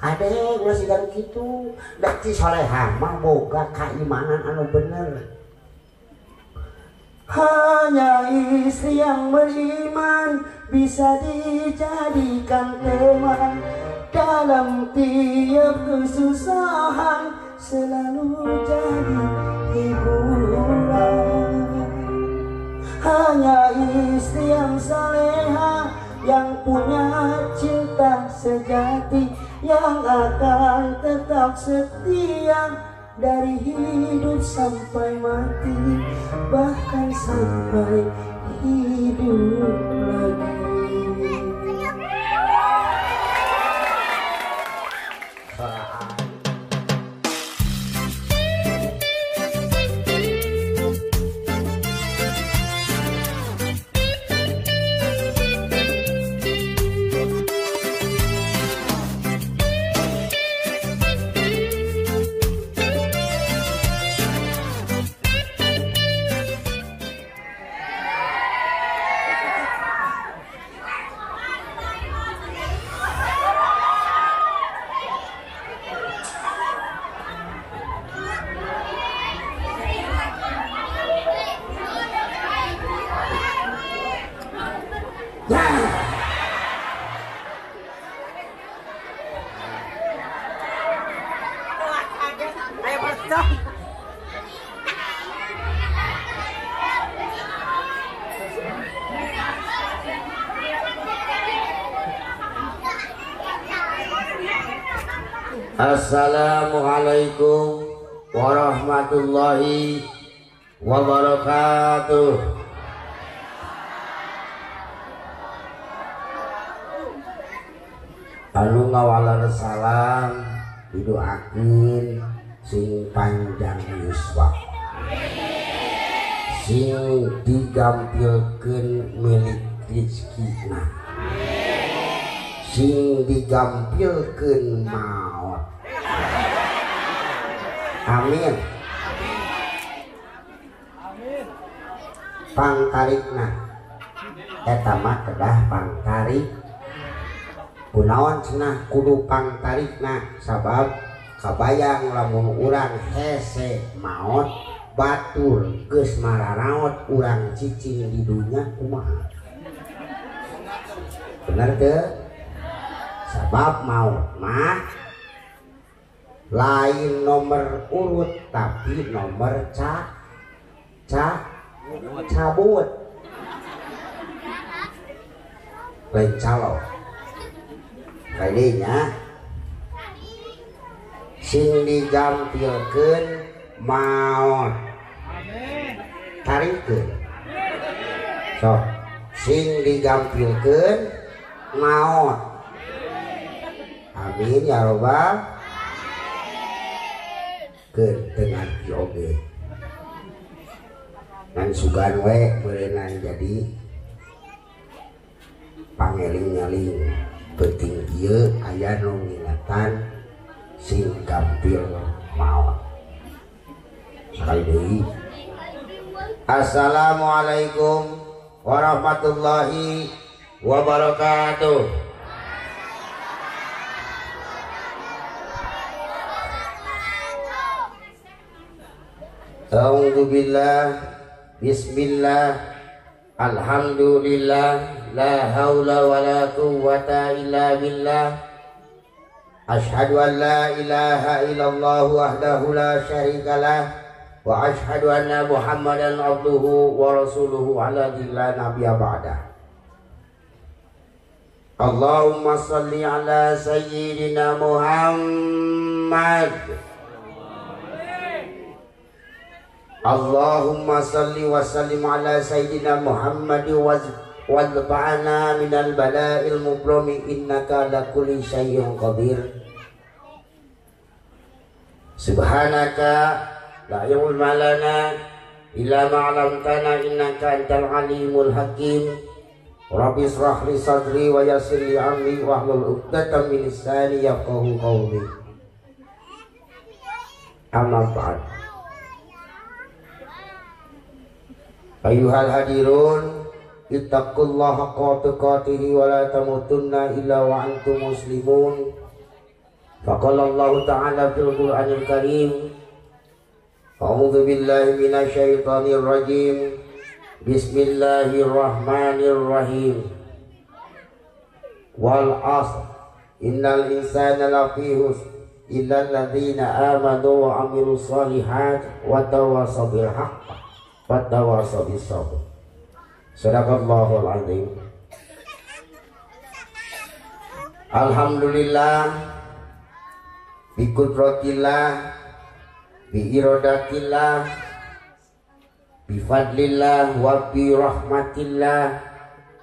Ade ulah sigan kitu da ci solehah mah boga keimanan anu bener. Hanya istri yang beriman bisa dijadikan teman dalam tiap kesusahan, selalu jadi hiburan. Hanya istri yang saleha yang punya cinta sejati, yang akan tetap setia dari hidup sampai mati, bahkan sampai hidup lagi. Assalamualaikum warahmatullahi wabarakatuh. Anu ngawalar salam didoakeun sing panjang yuswa, sing digampilkeun milik rizkina, sing digampilkeun maot. Amin. Pangtarikna eta mah kedah pangtarik. Kunaon cenah kudu pangtarikna, sabab kabayang lamun urang hese maot batur geus mararaot urang cicing di dunya kumaha. Bener teu? Sabab maot mah lain nomor urut tapi nomor cabut lain calo kayaknya sing digampilkeun maot tarikeun sok sing digampilkeun maot. Amin ya robbal dengan oge dan sugan we berenang jadi pangeling-ngeling penting ieu aya nu ngingatan sing gampil maot. Sekali deui assalamualaikum warahmatullahi wabarakatuh. A'udzubillah, bismillah, alhamdulillah, la haula wa la quwwata illa billah. Ashhadu an la ilaha illallah wahdahu la syarikalah wa ashhadu anna Muhammadan abduhu wa rasuluhu ala la nabiyya ba'dah. Allahumma salli ala sayyidina Muhammad. Allahumma salli wa sallim ala sayyidina Muhammad wadfa'na minal bala'il mubrami innaka ala kulli syai'in qadir. Subhanaka la ilma lana illa ma 'allamtana innaka antal alimul hakim. Rabbi israh li sadri wa yassir li amri wahlul 'uqdatam min lisani yafqahu qawli. Amma ba'd. Ayuhal hadirun, ittaqullaha haqqa tuqatih wa la tamutunna illa wa antum muslimun. Faqala Allah Ta'ala fil Qur'anil Karim, A'udzu billahi minasyaitonir rajim. Bismillahirrahmanirrahim. Wal 'ashr innal insana lafi khusr illa alladzina amanu wa 'amilus shalihat wa tawassaw bil haqq wa tawassaw bis sabr. Shadaqallahul 'azim. Alhamdulillah bi qudratillah, bi iradatillah, bi fadlillah wa bi rahmatillah,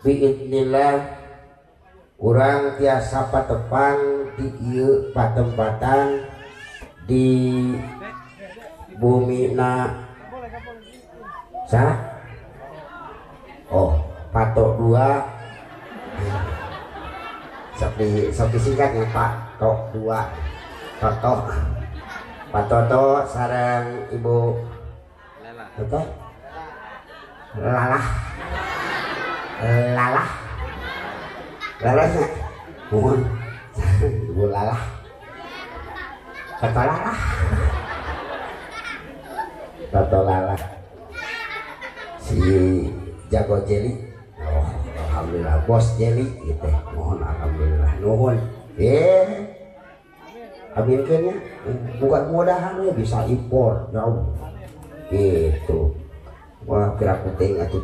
bi idnillah. Urang tiasa patepang di ieu patempatan di bumi na patok dua sepi singkatnya patok dua Pak Toto sareng Ibu Teteh Lalahnya mohon Ibu Lalah Toto Lalah si jago jeli. Alhamdulillah bos jeli gitu. Mohon alhamdulillah nuhun aminkannya bukan mudahan ya bisa impor jauh gitu. Wah kira kuting atuh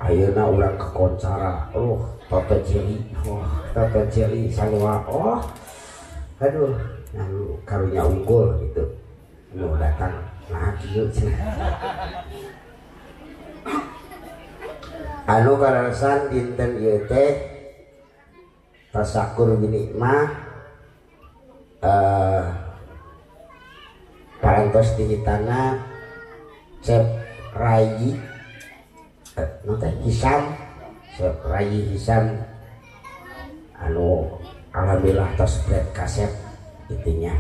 ayeuna urang ke koncara Toto jeli. Toto jeli sarua aduh yang karunya unggul gitu mau datang nah kieu anu kararasan dinten ieu teh tasakur binikmah parantos dihitana Cep Rayi Hisam Cep Rayi Hisam anu alhamdulillah tos bread kaset intinya.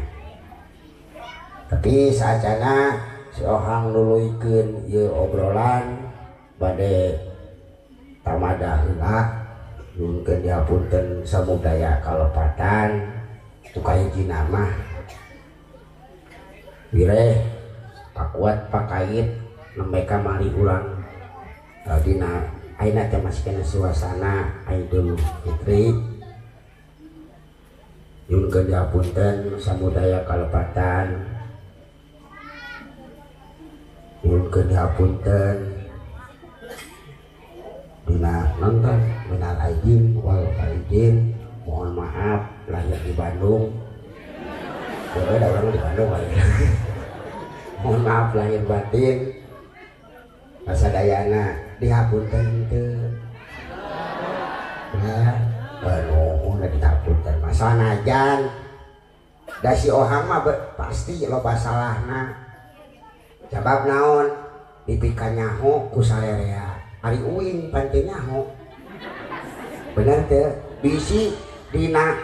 Tapi saacana si Ohang nuluykeun ieu obrolan bade tamada heula nuhunkeun dihapunten samudaya kalepatan tukang hijina mah bireh pakuat pakait nembe kamari ulang dina ayeuna teh masih kena suasana Idul Fitri nuhunkeun dihapunten samudaya kalepatan nuhunkeun dihapunten dina nonton minal aidin wal faidin. Mohon maaf lahir di Bandung. Ada orang di Bandung ya. Mohon maaf lahir batin. Pasadayana dihapunten teu. Ya, nuhun dihapunten. Masanajan da si Ohang mah pasti loba salahna. Sabab naon? Dipikan nyaho ku salerea. Ari uing pante nyaho. Bener teu? Bisi dina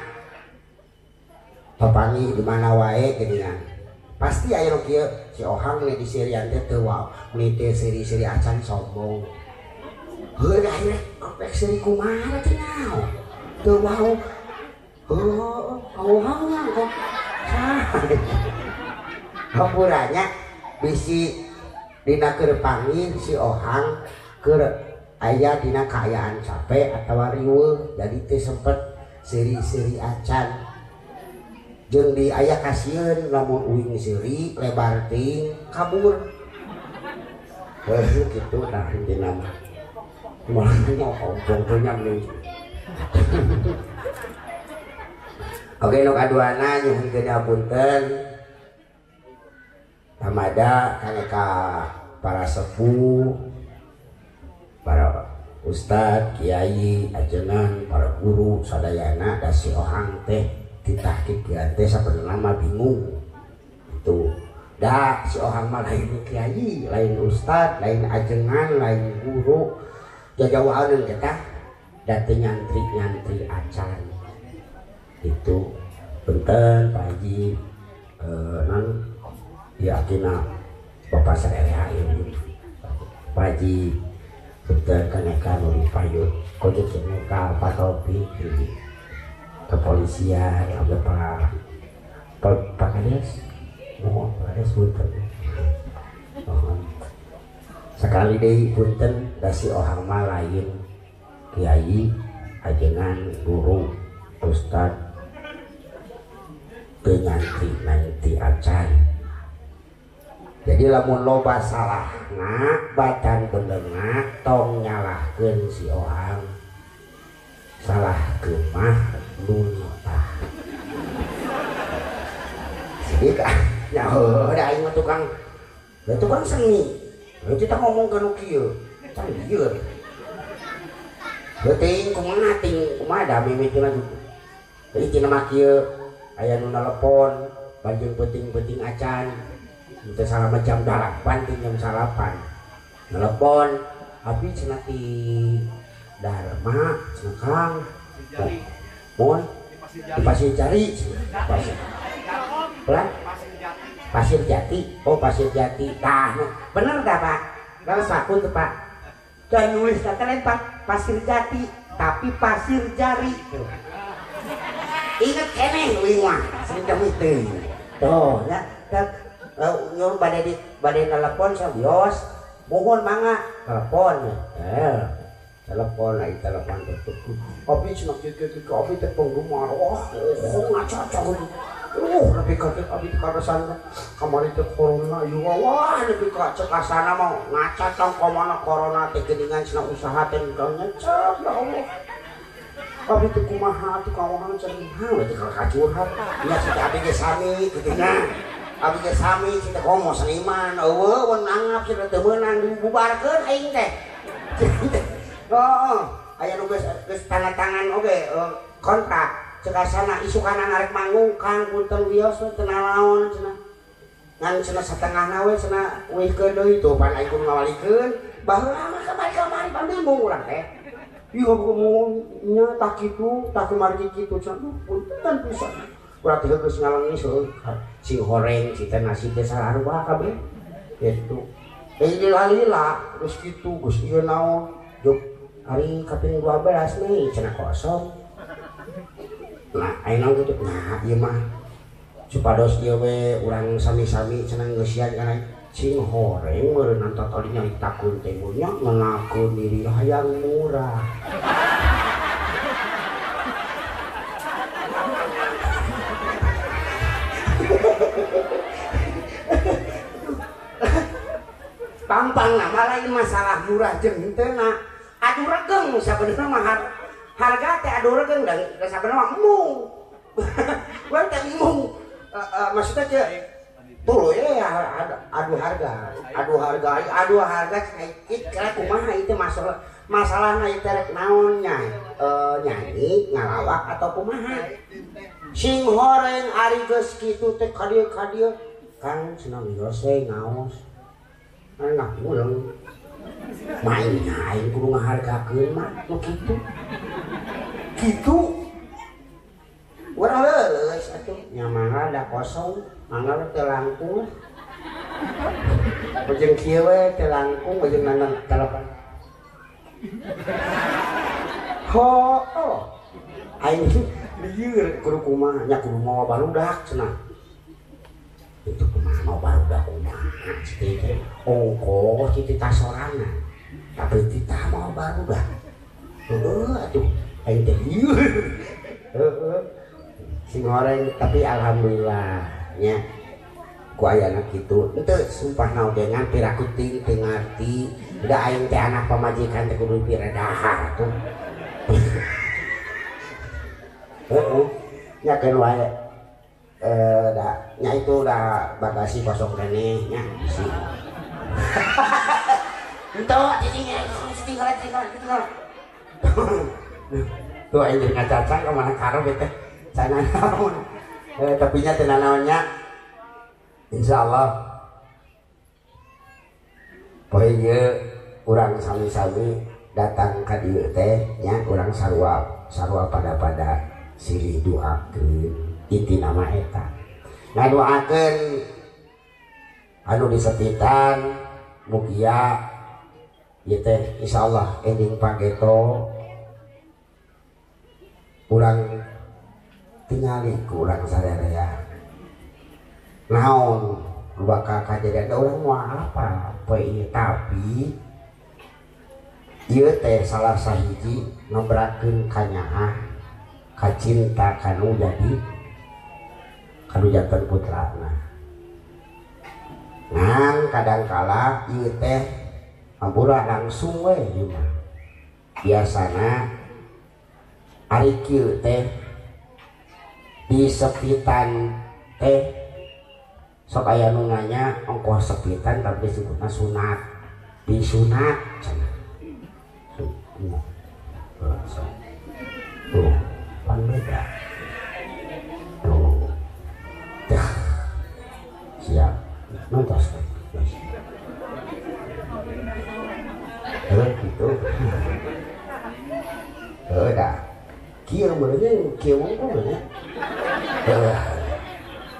papangi di mana wae geuningan pasti aya nu kieu si Ohang nih di serian teh teu wow nih teh seri-seri acan sombong heuh akhirnya opek seri kumaha teh naon teu wow Ohang kok hampuranya bisi dina keur pangi si Ohang keur aya dina kaayaan capek atau riweuh jadi teh sempet seri-seri acan jeung di aya kasieun lamun uing seri lebar ting kabur gitu dah intina mah mau ompong teh nyaming. Oke nu kaduana nyuhunkeun hapunten tamada ka para sepuh, para ustad, kiai, ajengan, para guru, sadayana da si Ohang teh ditahkik teh sabenerna mah bingung. Itu da si Ohang mah lain kiai, lain ustad, lain ajengan, lain guru. Jajawaaneun eta da teu nyantri acan. Itu punten Pak Haji non yakina Bapak sadaya ini Pak Haji punten kaneka nu dipayut kode keneka Pak Topik kepolisian ada Pak Pak Kades mohon Pak Kades punten mohon sekali deui punten da si ohang mah lain kiai ajengan guru ustad teu nanti acan jadi lamun loba salahna batan benerna tong nyalahkeun si ohang salah kemah lunotah sedikah nyaho da aing mah tukang seni kita ngomong ke nu kieu can dieu teuing kumaha da mimitina teuing tina mah kieu aya nu nelpon banjing penting acan teu salama jam 8 ting jam 8 nelpon abi cenah ti Dharma cenah Kang mohon di Pasir Jari Pasir Jati oh Pasir Jati tah bener dah Pak kalau sakun tuh Pak dan nulis kata lain Pak Pasir Jati tapi Pasir Jari inget keneh uing mah sering itu tuh ya nyuruh badai telepon sabios mohon mangga telepon telepon lagi telepon tertutup kopi cuma kopi tepung rumah wah ngaca lebih kaget abi karasan kamari teh corona ieu wah lebih cekasana mau ngaca tong komana corona teh geuningan cenah usaha teh ngecek ya Allah abi teh kumaha atuh kawangan cenah hang teh kacurhat nya cita abi ge sami kitu abi ge sami cita komo seniman eueuh mun anggap cita teu meunang dibubarkeun aing teh oh aya nu geus tanda tangan oge kontrak cekasana isukanan arek manggung Kang punten wios teu naon cenah ngan cenah satengahna we cenah weuhkeun deui tuh pan aing kudu ngawalikeun baheula mah kamari pan bingung urang teh ieu ngomong nya tak kitu tak kemari kitu cenah punten pisan urang teh geus ngalengis sing horeng cita nasi teh sarua kabeh kitu lila terus kitu geus ieu naon juk hari kaping 12 nih cenah kosong nah ayeuna gitu nah ieu mah supados ieu we urang sami-sami cenah ngeusian kana cing horeng meureun totoli nyaritakeun teh nya ngenakeun diri hayang murah tampang nama lain masalah murah jeung henteu na adu regeng sabenerna mah harga teh adu regeng dan sabenerna mah mung we teh mung maksudnya teh tuh ya adu harga it kira kumaha itu masalahna ieu teh naon nyanyi ngalawak atau kumaha sing horeng ari geus kitu teh ka dieu Kang cenah wios we ngaos anak ulang mainnya aing kudu ngahargakeun mah nu kitu urang leuleus atuh nya mangga da kosong mangga teu langkung beujeung kieu we teu langkung beujeung nangan telepon aing lieur kudu kumaha nya kudu mawa barudak cenah itu kumaha mau barudak kumaha citi ongkos citi tasorana tapi tita mau barudak aduh aing teh sing goreng tapi alhamdulillah nya ku ayana kitu henteu sumpah naodengan piraku ting teu ngarti da aing teh anak pamajikan teh kudu piredahar tuh nya keun wae nya itu udah bagasi kosong kene nya bisi ento tinggal tuh aing jadi ngacacang ka mana karo teh sana naon tapi nya teh naonnya insyaallah poe ieu urang sami-sami datang ka dieu teh nya urang sarua pada silih doakeun inti nama eta ngadoakeun anu disepitan mugia ieu teh insyaallah ending pageto urang tingali ku urang sadaya naon bakal kejadian orang mau apa poe tapi ieu teh salah sahiji ngebrakeun kanyaah kacinta kanu jadi kanu janten putrana ngan kadangkala ieu teh ambura langsung we ieu mah biasana ari kieu teh di sepitan teh sok aya nu nanya ongkoh sepitan tapi disebutna sunat disunat cenah tuh pan beda tuh siap nontos gitu dah kieu beuneu kieu mungkin beuneu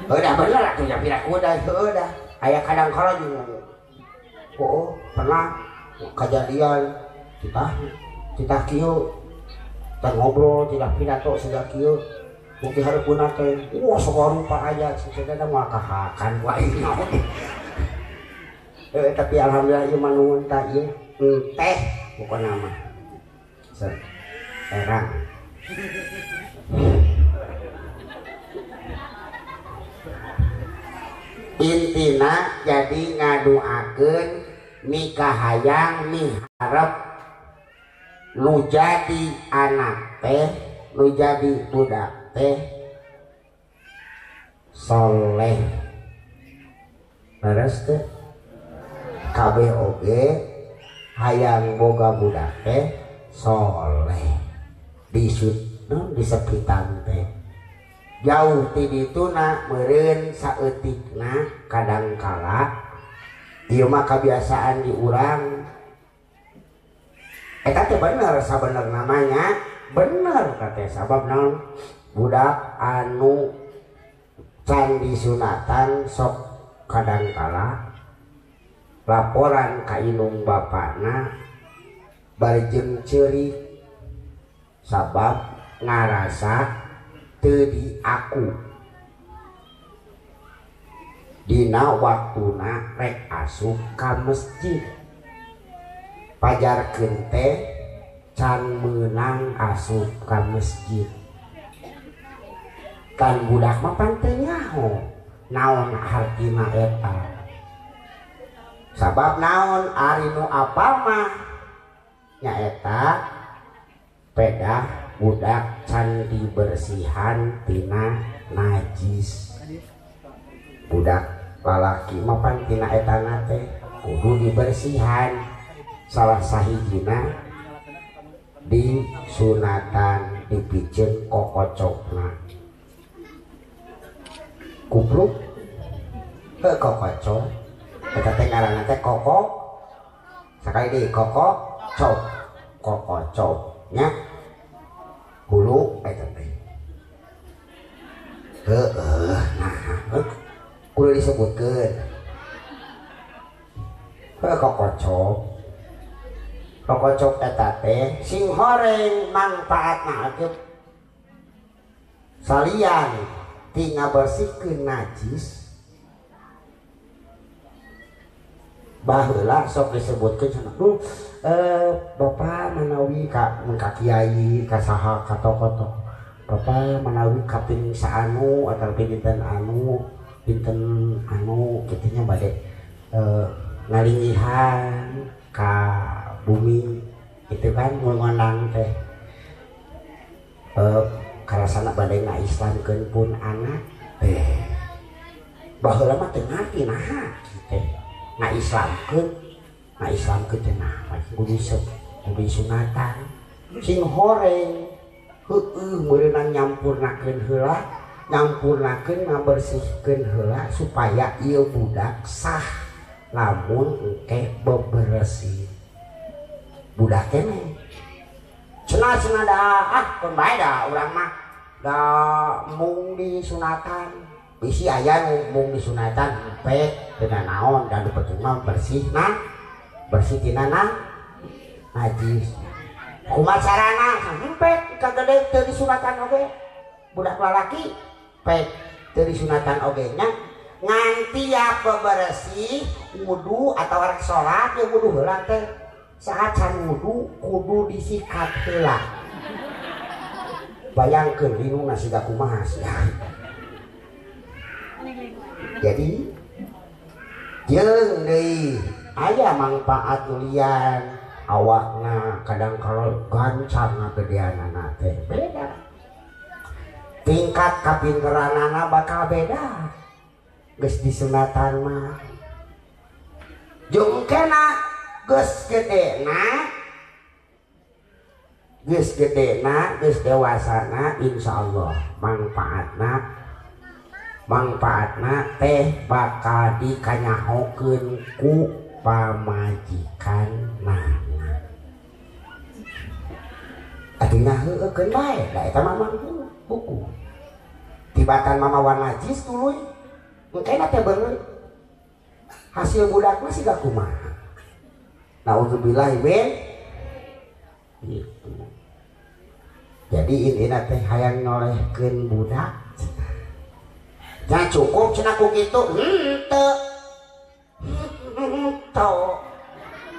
udah bener atuh ya pira kuda udah aya kadang-kala juga oh pernah kejadian kita kieu kita ngobrol tidak pidato sudah kieu mungkin hareupeuna teh wah sok rupa aja sebenarnya mah kahakan wae tapi alhamdulillah ieu mah nuhun tah ieu teh bukan nama serang intina jadi ngaduakeun mikahayang miharep nu jadi anak teh nu jadi budak teh soleh leres teh kabeh oge hayang boga budak teh soleh di sepitan teh jauh ti dituna meureun saeutikna kadangkala ieu mah kebiasaan di urang eta teh bener sabener namanya bener kate sabab naon budak anu can disunatan sok kadangkala laporan ka indung bapana bari jeung ceurik sabab ngarasa teu diaku dina waktuna rek asup ka masjid pajarkeun teh can meunang asup ka masjid kan budak mah pan teu nyaho naon artina eta sabab naon ari nu apal mah nyaeta pedah budak can dibersihan tina najis budak lalaki mah pan tina etana teh kudu dibersihan salah sahijina di sunatan dipiceun kokocokna kupluk ke kokocok eta teh ngaranna teh kokok sakali deui kokocok kokocok nya hulu eta teh nah kudu disebutkeun kokocok eta teh sing horeng mangpaatna ageup salian ti ngabersihkeun najis baheula sok disebutkeun cenah Bapak menawi ka kiai ka saha ka tokoh Bapak menawi kaping saanu atau pinten anu kitunya bade ngalingihan ka bumi itu kan ngundang teh karasana bade ngaislamkeun pun anak baheula mah teu ngarti naha kitu ngaislamkeun teh naha kudu sunatan sing horeng meureunang nyampurnakeun heula ngabersihkeun heula supaya ieu budak sah lamun engke bebersih budak keneh cenah da pun bae da urang mah da mung disunatan bisi aya nu mung disunatan empet teu naon da penting mah bersih tina najis kumaha carana empet kagede teu disunatan oge budak lalaki pek teu disunatan oge nya nganti apa bersih wudu atau rek salat ya wudu heula teh saat can wudu kudu disikat heula. Bayangkeun linu siga kumaha sih. Jadi jeung deui aya manfaat nulian awakna kadang kalau gancang ngagedeanana teh beda. Tingkat kapinteranana bakal beda. Geus disunatan mah jungkena geus gedena geus dewasana insyaallah manfaatna teh bakal dikanyahokeun ku pamajikanna. Atina heukeun bae da eta mah buku tibatan mama warna najis tuluy engkena teh bener hasil budakna siga kumaha. Nauzubillah ben gitu. Jadi intina teh hayang nyolehkeun budak nya cukup cenah ku kitu henteu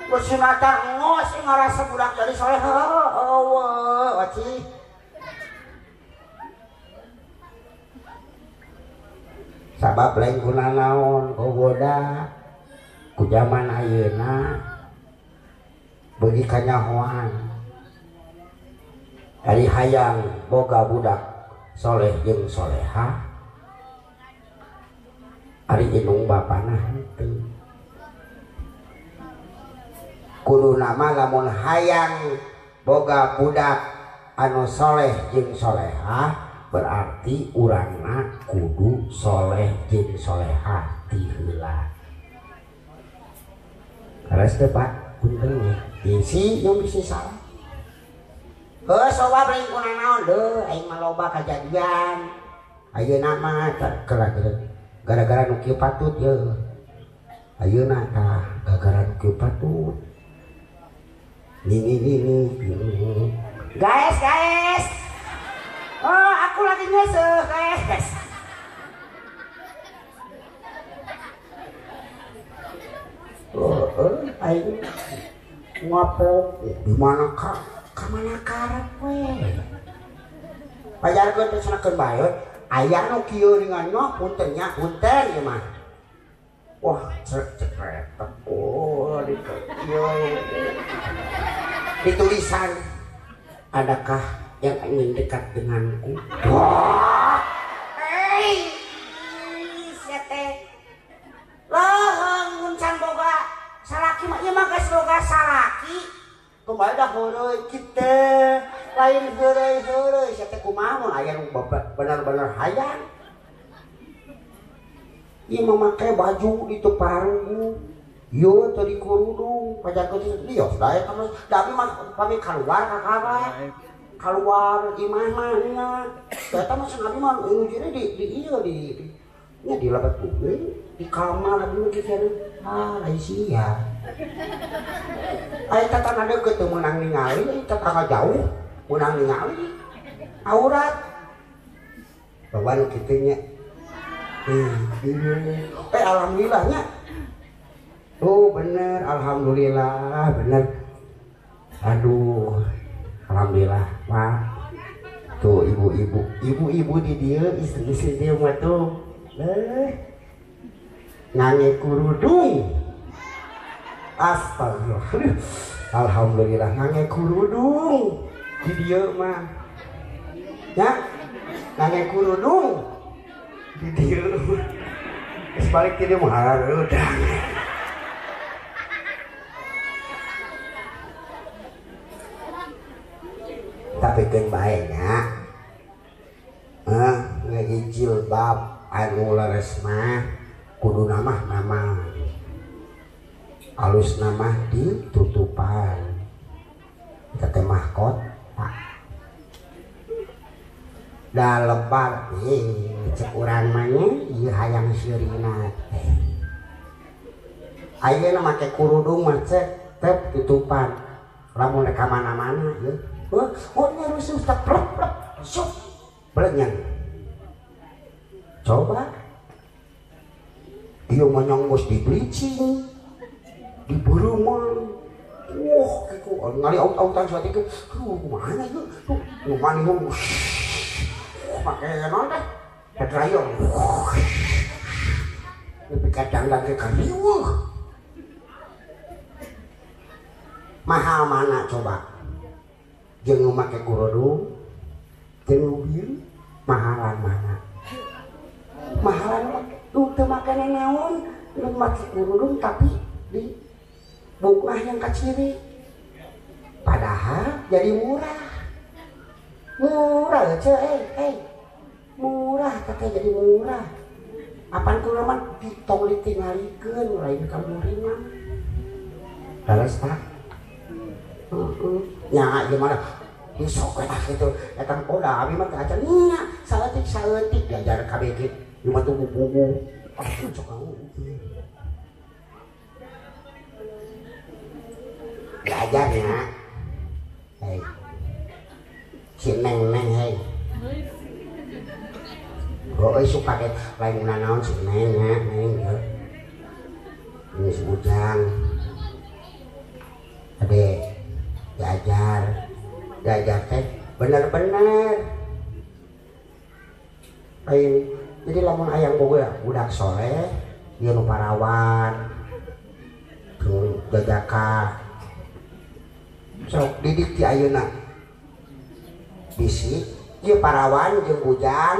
geus sunatan ngos ngarasa budak jadi soleh eueuh waci. Sabab lain guna naon gogoda ku zaman ayeuna beuki kanyahoan ari hayang boga budak soleh jeung solehah ari indung bapana henteu kudu nama lamun hayang boga budak anu soleh jeung solehah berarti urangna kudu soleh jeung solehah ti heula. Kares teh Pak punten ya isi yang bisa salah soba beli kuna naon deh aing mah loba kajadian ayeuna mah gara-gara nu kieu patut ye ayeuna tah gara-gara nu kieu patut ini guys oh aku lagi nyesel guys aing ngapel di mana kamana karep we pajarkeun teh sanakeun bae aya nu kieu dengan nyoh punten nya punten ieu mah wah cek oh di kieu ditulisan adakah yang ingin dekat denganku wah siate lah nguncan boga salaki mah ieu mah geus boga salaki kumaha dah heureuy kitu lain heureuy sia teh kumaha mun aya nu bener-bener hayang ieu memakai baju itu paru ieu teh di kurudung pajakeun lios da eta mah tapi mah pami keluar ka kamar keluar imah mah nya eta mah sanabi mah ujine di ieu di nya di labat bumi di kamar dulu kieu lain sia aya tatana deukeut teu meunang ningali aya tatana jauh meunang ningali aurat bawa nu kitu nya alhamdulillahnya oh bener alhamdulillah bener aduh alhamdulillah Pak tuh ibu-ibu di dia istri-istri dia mah tuh ngange kurudung astagfirullah alhamdulillah ngange kurudung di dia mah ya ngange kurudung di dia balik ke dia mah udah tapi kan baiknya ngejil bab anu leres mah kudu nama alus nama ditutupan kita mahkot dah lebar cek urang mah ieu hayang sirina ayeuna make kurudung mah cek tep tutupan lamun ka mana-mana ieu oh nya rusuh tak plek sok belenyan coba Dia menyongos di bleaching, di berumal. Wah, itu ngali autan suatu itu, mana itu? Mana yang pakai non deh, pedrayong. Tapi kadang lagi kaliu. Mahal mana coba? Jangan pakai kurodung, jangan mobil, mahalan mana? Mahalan tuh makan naon, lu pakai kurodung tapi di bunga yang kecil. Padahal jadi murah murah katanya jadi murah. Apaan ku laman ditong ditinggalikeun lain kamu ringan dalas tak nya gimana besok lah gitu datang poda abi mah acan nya saeutik diajar kabeh kitu cuma tunggu bubu cok kamu diajarnya hei si neng hei oh suka pakai lain naon si neng ya ini si bujang ade diajar teh bener-bener lain jadi lamun ayang boga budak soleh dia nu parawan tuh jajaka sok didik ti ayeuna bisi ieu parawan jeung bujang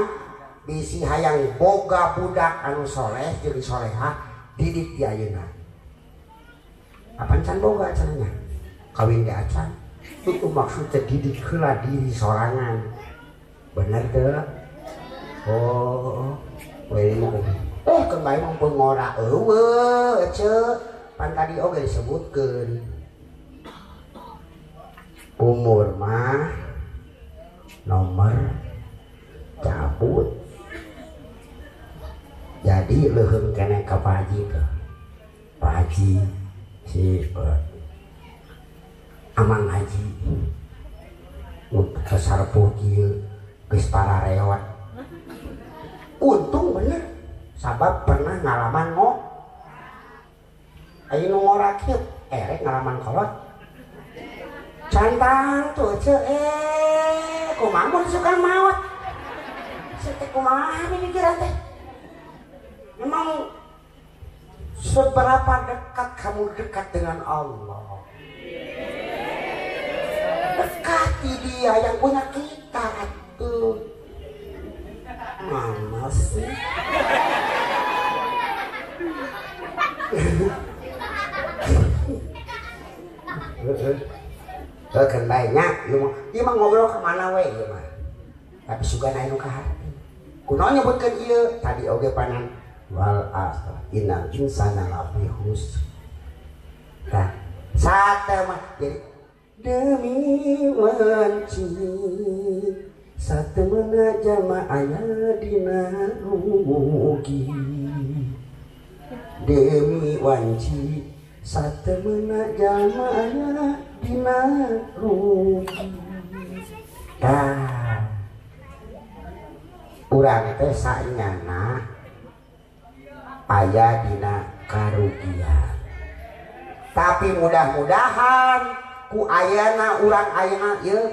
bisi hayang boga budak anu soleh jeung solehah didik ti ayeuna apaan can boga cenanya kawin di acan itu maksudnya didik heula diri sorangan bener teu oh kembali mumpung ngora eueuh ceu pan tadi oge disebutkeun umur mah nomor cabut jadi leuheung keneh ka Pak Haji tuh Pak Haji si Amang Haji kesarpuh kieu geus parareot untung bener sabab pernah ngalaman ayeuna ngora kieu erek ngalaman kolot cantang tuh kumaha mun suka maot teh kumaha pikiran teh memang seberapa dekat kamu dekat dengan Allah dekati dia yang punya kita tuh mana sih kan banyak ieu mah ngobrol kemana we ieu mah tapi sugan aya nu ka hati kunaon nyebutkeun ieu tadi oge panan wal asr innal insana lafi khusr tah sate mah jadi demi wanci satemana jalma aya dina rugi demi wanci satemana jalma aya dina rugi tah urang teh saingana aya dina karugian tapi mudah-mudahan ku ayana urang ayana ieu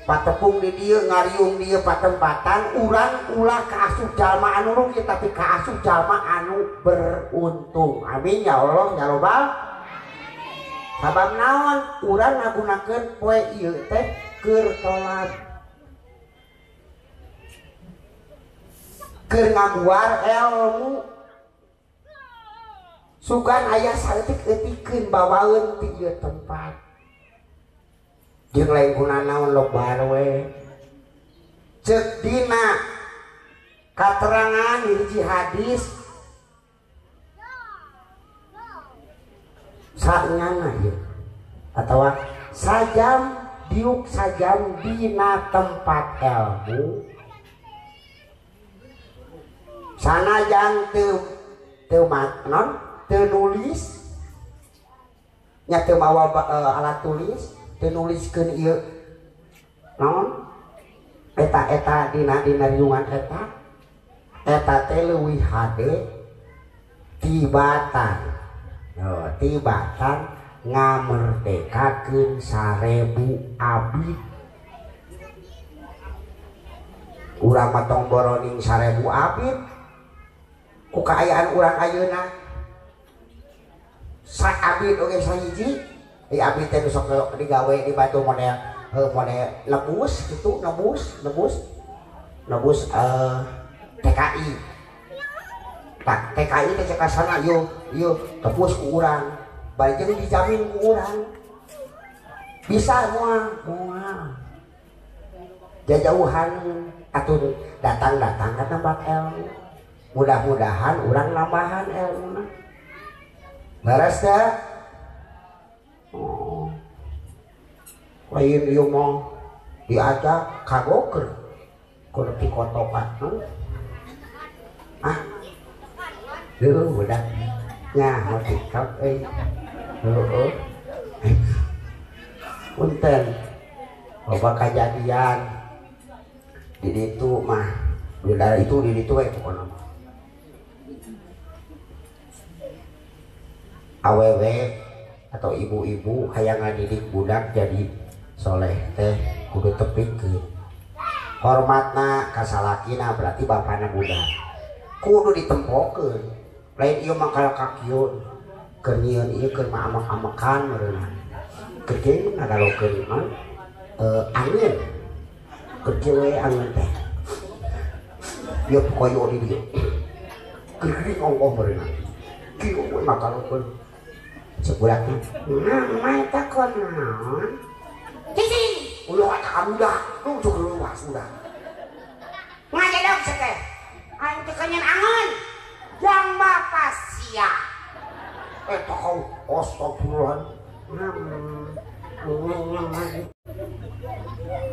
patepung di dieu ngariung dieu patempatan urang ulah kaasup jalma anu rugi tapi kaasup jalma anu beruntung amin ya Allah ya robbal sabab naon urang ngagunakeun poe ieu teh keur tolak keur ngaguar ilmu sugan aya saeutik-eutikeun bawaeun ti ieu tempat jeung lain guna naon loba we ceuk dina katerangan hiji hadis saengana ieu atawa sajam diuk sajam dina tempat ilmu sanajan teu non teu nulis nya teu mawa alat tulis teu nuliskeun ieu naon eta dina riungan eta teh leuwih hade tibatan tibatan ngamerdekakeun 1000 abdi. Urang mah tong boroning 1000 abdi ku kaayaan urang ayeuna. Sak abdi oge sahiji abdi teh sok digawe di batu model lebus gitu, nebus TKI. Tak TKI teh cek sana yo tebus ku urang. Bari jeung dijamin ku urang. Bisa moal. Jajauhan atuh datang ka tempat ilmu. Mudah-mudahan urang nambahan ilmuna. Beres dah. Lain ieu mah diajak kagoker kudu dikotokan. Udah nya mau tiktok punten loba kejadian di ditu mah beda itu di ditu pokona awewe atau ibu-ibu hayang ngadidik budak jadi soleh teh kudu tepikeun hormatna ka salakina berarti bapana budak kudu ditempokeun. Lain ieu mah kalakakiun keur nyieun ieu keur mah amak-amakan meureunna keur kieu ngadalokeun mah angin keur kieu we angin teh ieu koyo di dieu keur geuning ongkoh meureunna kieu we makalokeun sebulatna mah eta kunaon cicing ulah ka budak tuh cukup luas budak ngajedog sakeh aing teh kanyen angeun yang bapak siap kau astagfirullah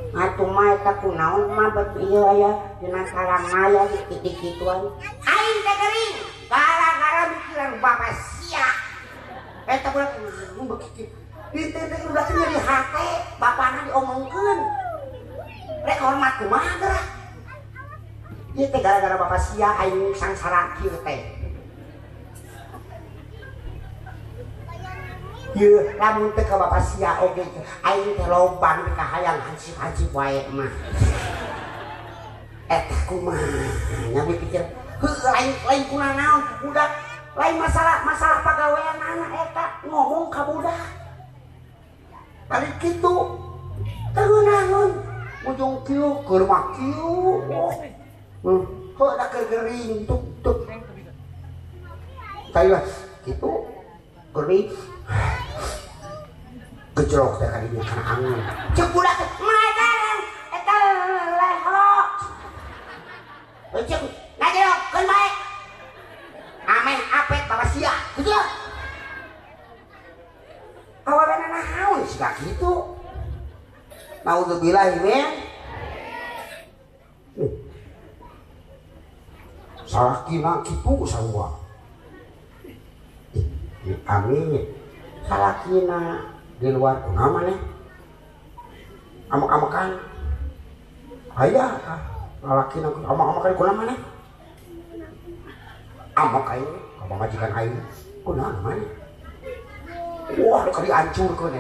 atuh mah eta kunaon mah bet ieu aya dina sarang aya kitu-kituan aing teh geuring gara-gara mikiran bapak siap eta budak begitu di teh udah nyeri hate bapana diomongkeun rek hormat kumaha geura. Ieu teh gara-gara bapak sia aing sangsara kieu teh. Ieu lamun teh ka bapak sia oge aing teh loban kahayang hansip-hansip wae mah. Eta kumaha nya mikir lain kunaon naon budak lain masalah pagawean anak eta ngomong ka budak. Balik kitu teu naon ujung kieu keur mah kieu. Kok ada kegering tuk kayak gitu gering gejrok teh kadinya kana angin cek budak madan eta leho cek ngajrok keun bae amen apet bapak sia gitu awalna naon sih gitu naudzubillah men salakina kitu sarua amin salakina di luar kunaon maneh amak-amakan aya salakina amak-amakan kunaon maneh amak aing ka majikan aing kunaon maneh wah ka dihancurkeun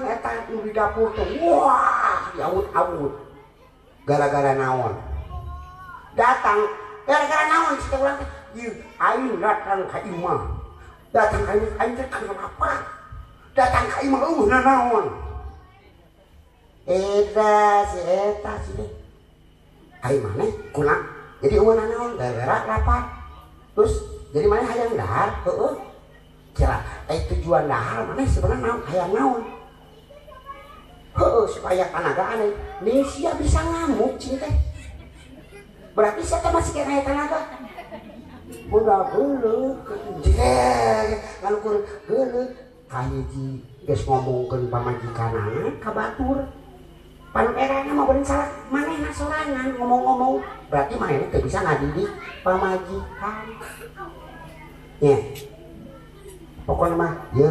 eta nu di dapur teh wah diawut-awut gara-gara naon datang gara-gara naon sih ulang teh aing datang ka imah datang ka aing teh kenapa datang ka imah naon eta sih aing maneh kuna jadi eueuh naon gara-gara lapar terus jadi maneh hayang dahar heueuh kira tujuan dahar maneh sebenarnya naon hayang naon supaya tenagaan nih sia bisa ngamuk cinta berarti saya masih kena tenaga udah geuleuh ngalukun geuleuh kahiji geus ngomongkeun pamajikanana ka batur panu erana mah beureun salah manehna sorangan ngomong-ngomong berarti manehna teu bisa ngadidik pamajikan nya pokoknya mah ieu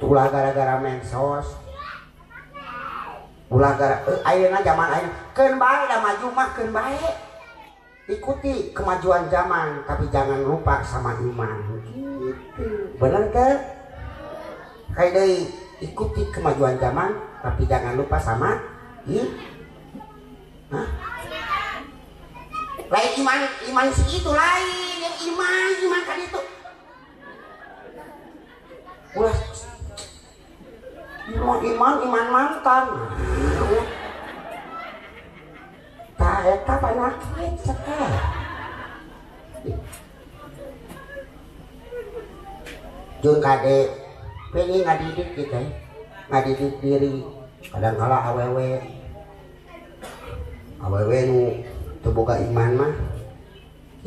ulah gara-gara mensos ulah gara ayeuna zaman ayeuna keun bae da maju mah keun bae ikuti kemajuan zaman tapi jangan lupa sama iman gitu. Bener ke? Kayak dari ikuti kemajuan zaman tapi jangan lupa sama lain iman segitu lain yang iman kan itu ulah iman mantan tak eta penyakit sekali jeung kade pilih ngadidik kita ngadidik diri kadang-kala awewe nu teu boga iman mah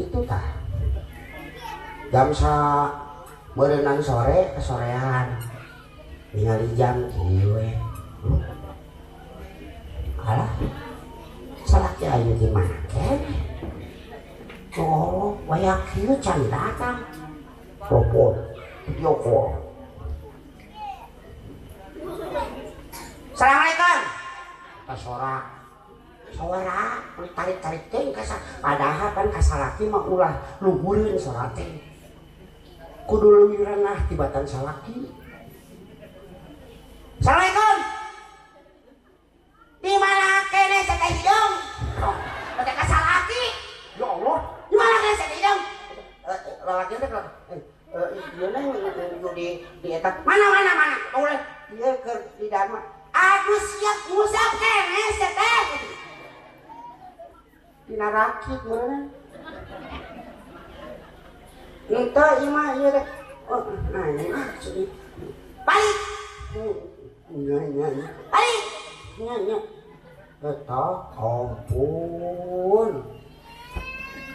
itu tah jam berenang sore kesorean ningali jam kieu we alah salaki ayeuna di mana keneh oh waya kieu can datang telepon video call Assalamualaikum Sora tarik-tarik teh padahal kan kasalaki mah ulah luhureun salat teh kudu leuwih renah tibatan salaki. Assalamualaikum di mana kene saya hidung pada kasalaki ya Allah di mana kene saya hidung lalaki teh ieu neh di eta mana oleh ieu keur di dama aduh siap ngusap kene teh dina rakit meureun ente imah ieu teh nah ini balik balik eta ampun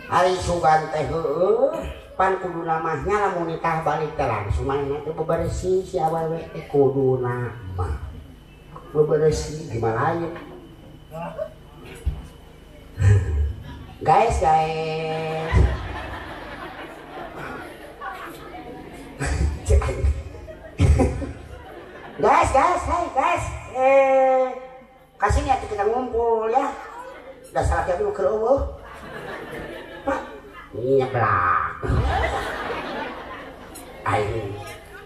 ari sugan teh heueuh pan kudu namanya lamun nikah balik teh langsung mana teh bebersih si awewe teh kuduna mah bebersih gimana aja guys kasih nih kita ngumpul ya udah salah dulu ke Allah pak nyeblak ayo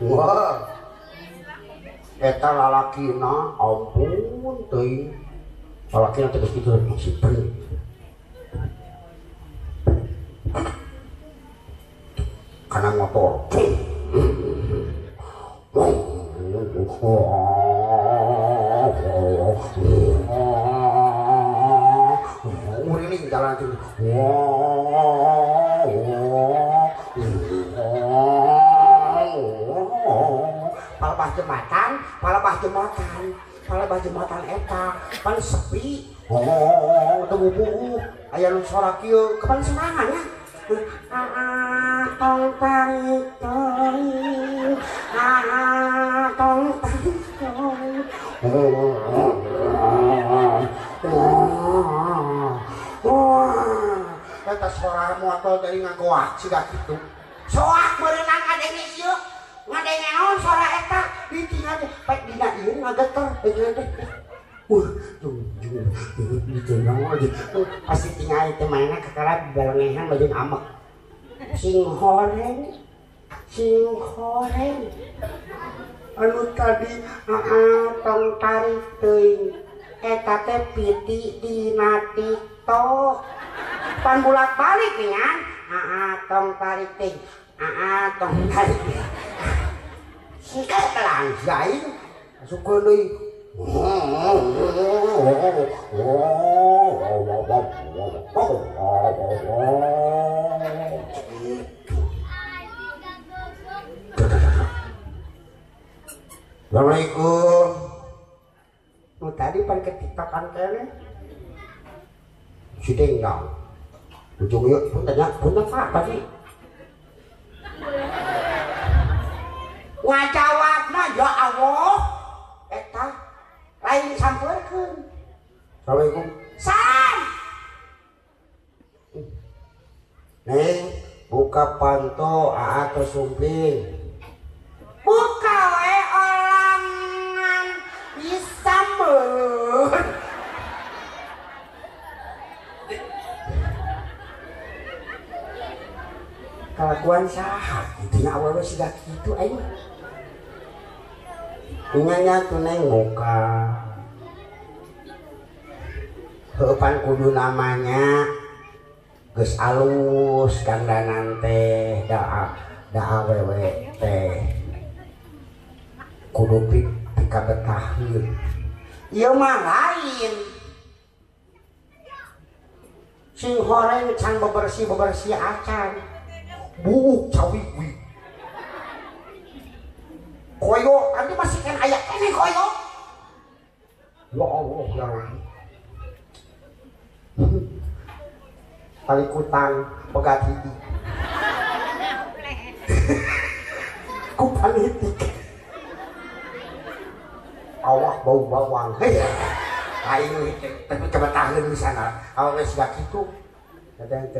wah eta lalakina ampun teuing lalakina teh geus kitu simpen karena motor uriling jalan itu palebah jembatan eta pan sepi teu bubuh aya nu sorak kieu kapan serangan ya tong tarik tong eta suara motor dari ngagoak siga kitu soak berenang ngadenge ieu ngadenge naon suara eta ditinggal pek dina ieu ngageter dijenong aja pasti tinggal itu mainnya kekara balengehan bagian amek sing horeng anu tadi tong tarik teuing eta teh piti dina TikTok pan bolak-balik nya tong tarik teh tong tarik sika telanjain sukeun deui Assalamualaikum. Tadi pan ketiktokan kene si Dengang ujung yuk pun tanya apa sih ngajawabna ya Allah eta lain sampeurkeun. Assalamualaikum. Salam. Neng buka panto atau sumping. Buka we olangan bisa meun. kelakuan saha itu nya awewe siga kitu aing nya tuh neng muka heupan kudu namanya geus alus dandanan teh da awewe teh kudu pika betaheun ieu mah lain sing horeng can bebersih acan buuk cawi-wi koyo nanti masih kan aya kene koyo ya Allah ya Rabbi palikutan pegat hidi ku panitik awak bau bawang hei aing tapi kebetaheun di sana awak geus gak kitu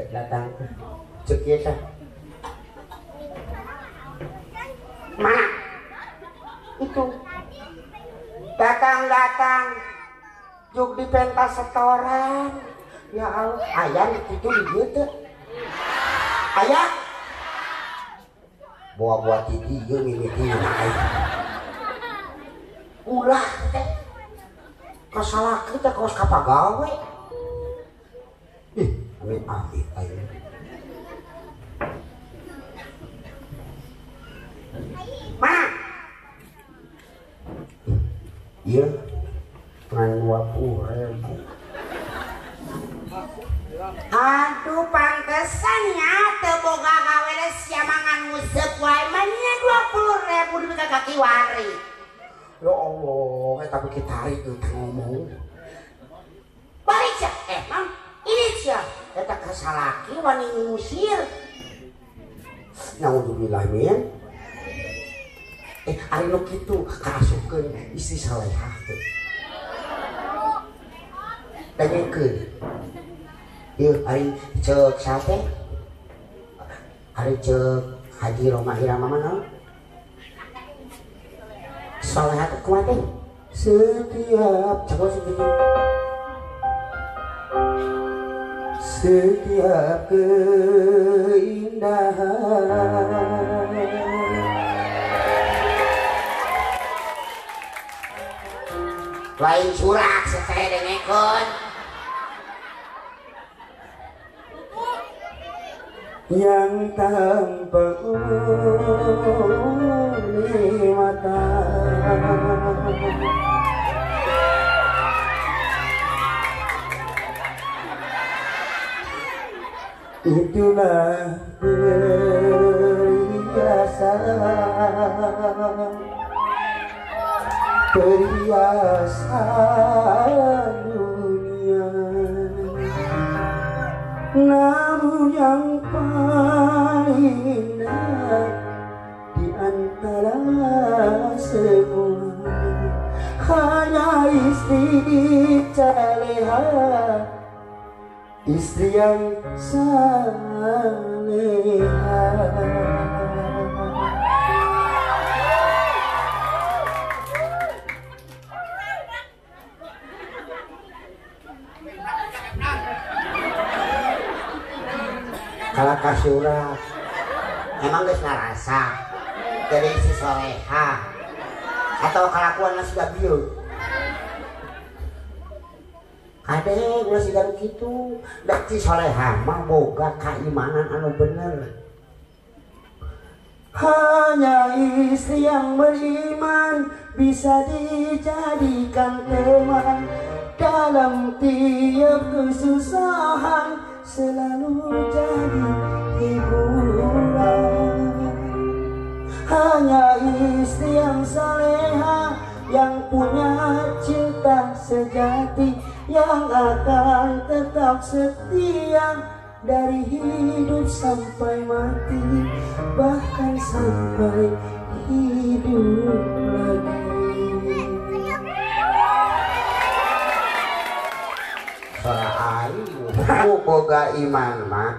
datang ceuk ieu teh mana itu datang juk di pentas setoran ya Allah aya itu di dieu teh aya buah titi ieu mimiti naik ulah teh kasalah kita kaos kapagawe ih amit ayo mana iya ngan 20.000 aduh pantesannya teu boga gawe le sia mangan nguseup wae mah nya 20.000 duit ka kaki wari ya Allah eta beki tarik teu ngomong balik sia emang ini sia eta kasalaki wani ngusir naudzubillah min ari nu kitu kaasupkeun istri salehah teh tanyakeun ieu ari ceuk sate ari ceuk Haji Roma Irama mana salehah teh kumaha teh setiap coba segitu setiap keindahan lain surak saya dengekeun yang tanpa uli mata itulah perhiasan dunia namun yang paling indah di antara semua hanya istri caleha istri yang saleha kalau kasurat emang geus ngarasa dari si soleha atau kelakuan nasi gabieu kade gue sih kan gitu dak si soleha mah boga keimanan anu bener hanya istri yang beriman bisa dijadikan teman dalam tiap kesusahan selalu jadi hiburan hanya istri yang saleha yang punya cinta sejati yang akan tetap setia dari hidup sampai mati bahkan sampai hidup lagi para aing boga iman mah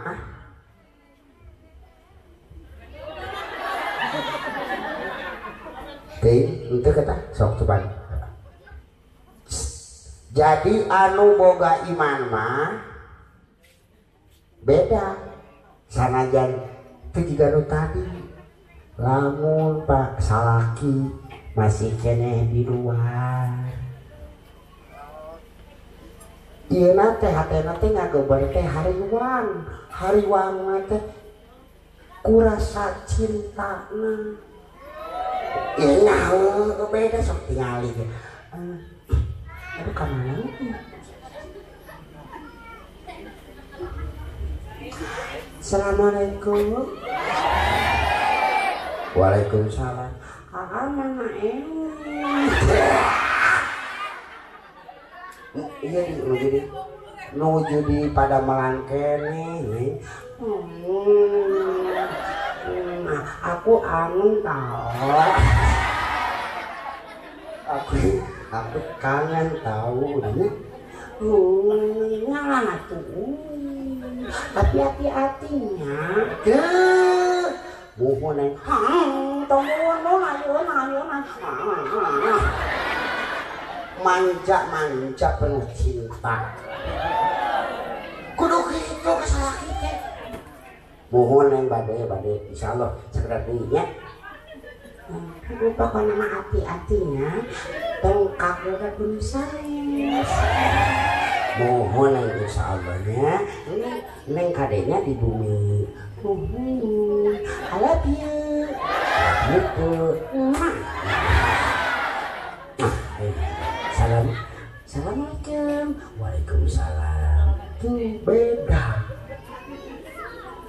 itu kata sok coba jadi anu boga iman mah beda sanajan itu juga nu tadi lamun Pak salaki masih keneh di luar ieu na teh hatena teh ngagobar teh hariwang teh kurasa cintana ieu nyaho beda sok tingali aduh kamana Assalamualaikum. Waalaikumsalam. Mana iya nuju di pada melangkene aku anu tahu aku kangen tahu ngalah tuh tapi hati-hatinya mohon neng manja penuh cinta kudu gitu kesalah kita mohon neng badai insyaallah segera dunia pokoknya nama hati-hatinya tongkak udah berusaha mohon neng insyaallah neng kadenya di bumi I love you gitu Assalamualaikum. Waalaikumsalam. Tuh beda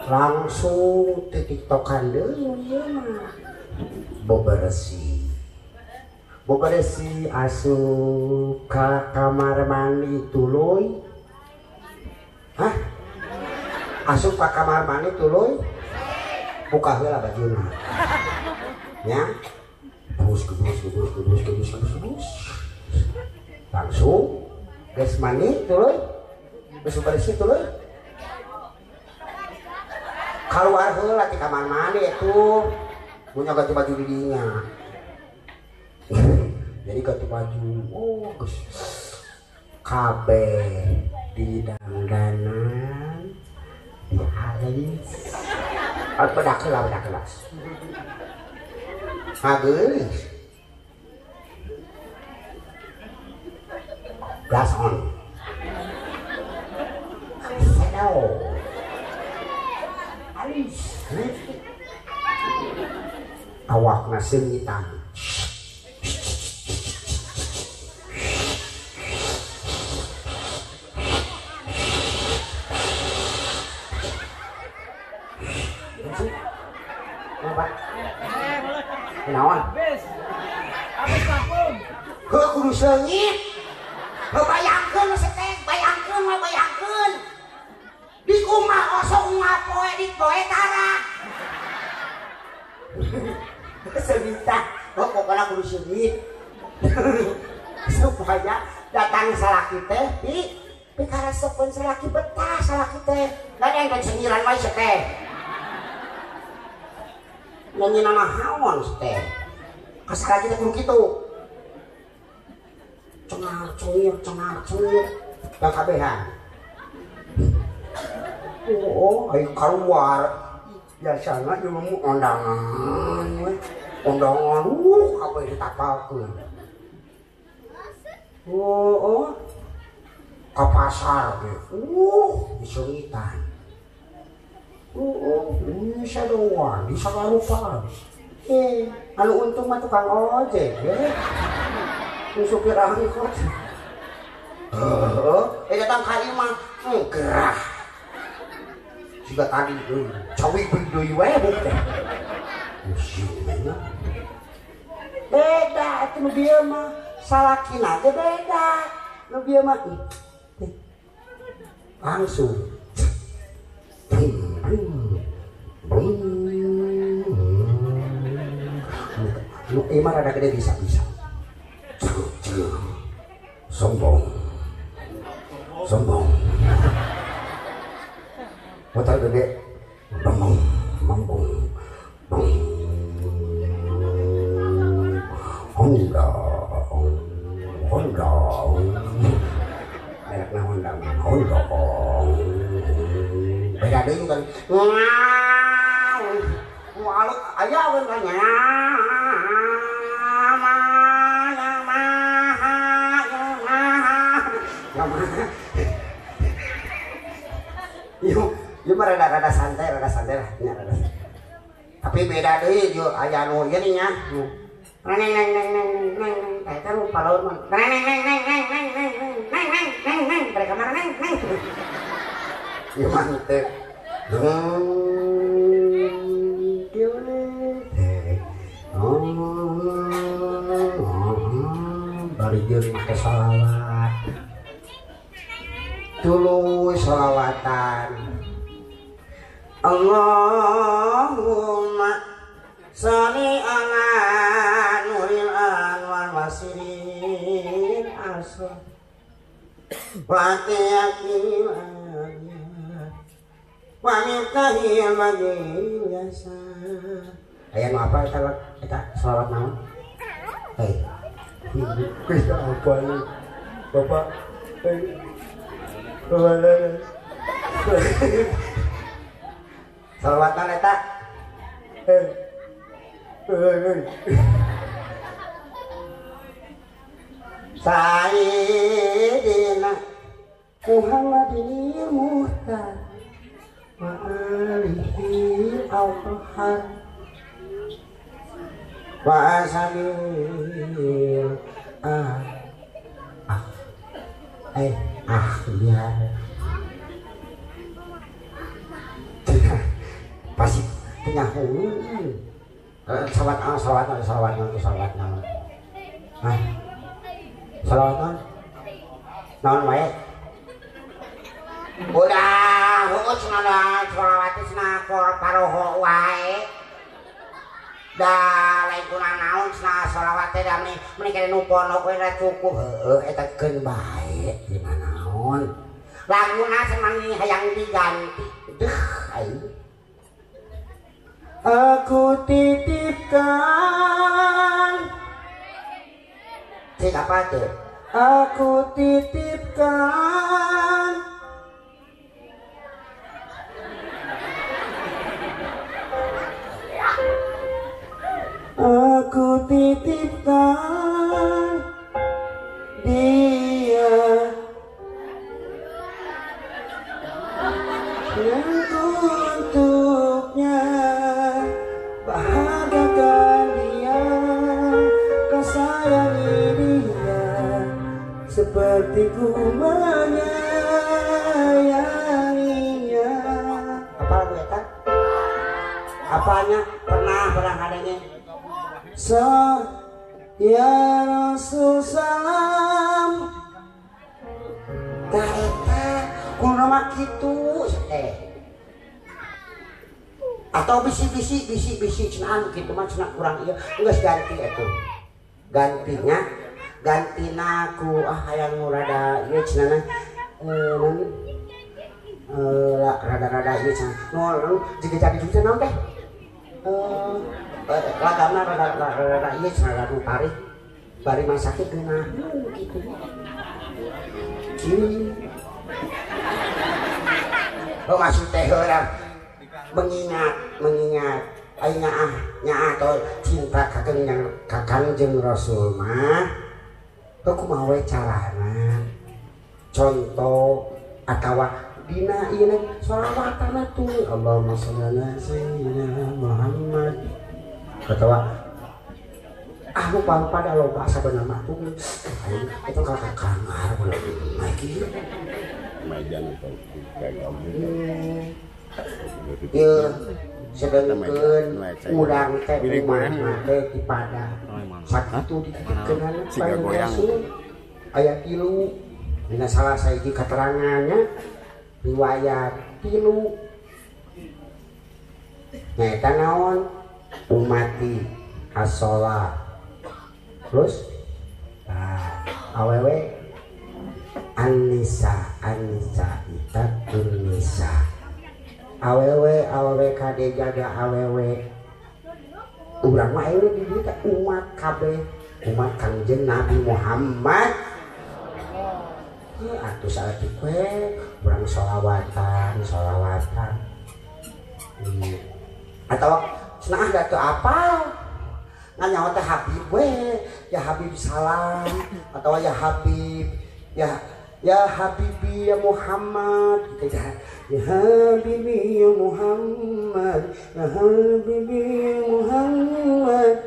langsung titik tokan dulu ya mah beberesi asup ke kamar mandi tuluy asup ke kamar mandi tuluy buka heula bajuna nya gebus langsung geus mandi tuluy geus bersih tuluy keluar heula ti kamar mandi itu punya ganti baju di dinya jadi ganti baju geus kabeh di dandanan di alis bedak kelas hageus gas on shadow alis awakna seungitan apa naon heuh kudu seungit bayangkeun setek bayangkeun di kumah osok ngapoe di poe tara seungitan pokoknya kudu seungit supaya datang salaki teh di pikarasepeun salaki betah salaki teh da yang cengiran wae teh nyanyi nama hawan teh kasalaki teh kudu kitu cengar-cengir dan kabehan ayo keluar biasanya ilmu undangan kabeh ditapalkeun ke pasar disungitan bisa doang bisa lupa anu untung mah tukang ojek supir angkot datang kali mah gerah juga tadi cawi beli wae teh beda itu dia mah salakina teh beda nu dia mah langsung nu emang ada gede bisa sombong motor gede bambung Honda merekna Honda beda deui kan aluk aya aweun kanya Yo mah rada santai lah, nya rada. Tapi beda deui yo aya anu ieu nya. Neng eta nu palaur mah. Neng mereka mana neng. Yo mah teu. Bari jeung make shalawat. Tuluy shalawatan. Allahumma sholli ala nuril anwar wasirin asr wa tiyaqil wa miftahil majlisa. Aya nu apa eta shalawat naon? Hei. Kita apa ini? Bapak. Salawatan eta. Sayyidina Muhammadin Muhtar wa alihi al-Tahar wa ashabihi ya pasti tengah salawat naon wae udah hukum cenah salawat cenah paroho wae da lain kurang naon cenah salawat teh da meni kene nu pondok we cukup heueuh eta keun bae dina naon laguna semani hayang diganti deuh aing aku titipkan siapa tuh aku titipkan aku titipkan dia yang untuknya bahagiakan dia kau sayangi dia seperti ku menyayanginya. Apa lagu eta? Apanya? Pernah adanya ya Rasul salam tak eta kudu nama kitu atau bisi cenah kitu mah cenah kurang ieu geus ganti atuh gantina ku hayang rada ieu cenah naon rada ieu cenah nu jiga jadi teh naon teh lagamna rada ieu cenah lagu tarik bari masake geunah kitu oh maksud teh urang mengingat aing nyaah atau cinta ka Kangjeng Rasul mah teu kumaha we carana contoh atawa dina ieu shalawatan tuh Allahumma shalli ala sayyidina Muhammad atawa nu pada loba sabeuna mah tuh itu kakak kamar lagi majan ieu sedengkeun udang teh umah teh di pada sakitu dititipkeun siga goyang aya 3 dina salah saeuji keterangannya riwayat 3 nyaeta naon umati as-shalah terus awewe An-Nisa itatun nisa awewe kade jaga awewe urang mah ayeuna di dieu teh umat kabeh umat Kangjeng Nabi Muhammad atuh saeutik we urang shalawatan atau cenah da teu apal nganyaho teh Habib we ya Habib salam atau ya Habib ya Habibi ya Muhammad gitu ya. Ya Habibi ya Muhammad, ya Habibi ya Muhammad.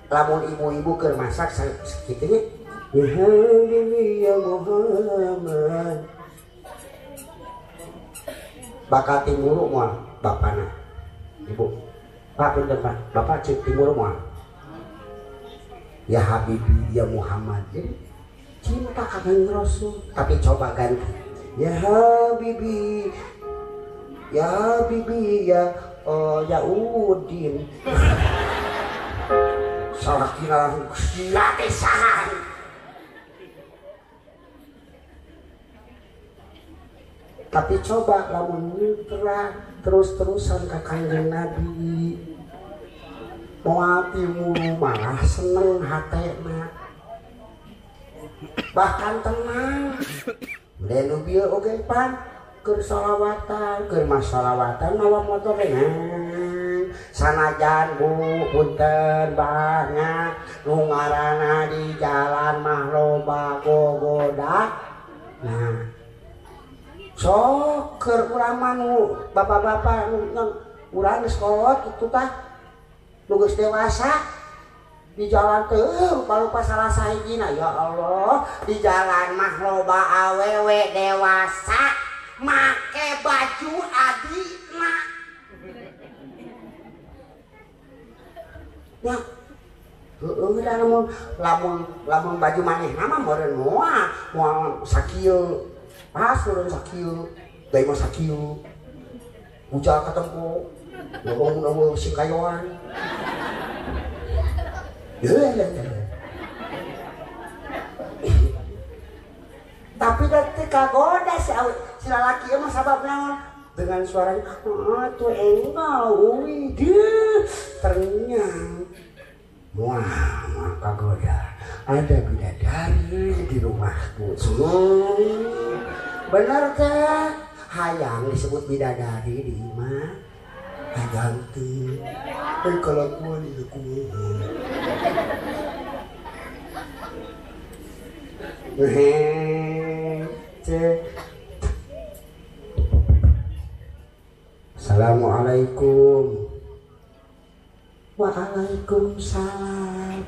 Lamun ibu-ibu keur masak kitu nya. Ya Habibi ya Muhammad. Bakal timuru moal bapana. Ibu. Pak pinten Pak, Bapak cek timuru moal. Ya Habibi ya Muhammad. Jadi cinta kangen Rasul, tapi coba ganti. Ya Habibi, ya Habibi, ya Udin. Salah kira latihan. Tapi coba lamun terus-terusan ka Kanjeng Nabi. Moal timuru malah seneng hatena. Bahkan tenang Denu bieu oge pan keur shalawatan keur masalawatan mawa motor sanajan Bu punten banyak nu ngaranna di jalan mah loba gogoda. Nah sok keur urang mah nu bapak-bapak nu urang geus kolot kitu tah nu geus dewasa di jalan tuh lupa salah sahijina ya Allah di jalan mah loba awewe dewasa make baju adina ya lamun baju manehna mah meureun moal sakieu pas meureun sakieu deui mah sakieu ujal katempo ngomong si kayoan. Tapi nanti kagoda si lalaki emang sababnya dengan suaranya tuh enggak ternyang wah kagoda ada bidadari di rumahku bener kan hayang disebut bidadari di imah ganti kalau gua di Assalamualaikum. Waalaikumsalam.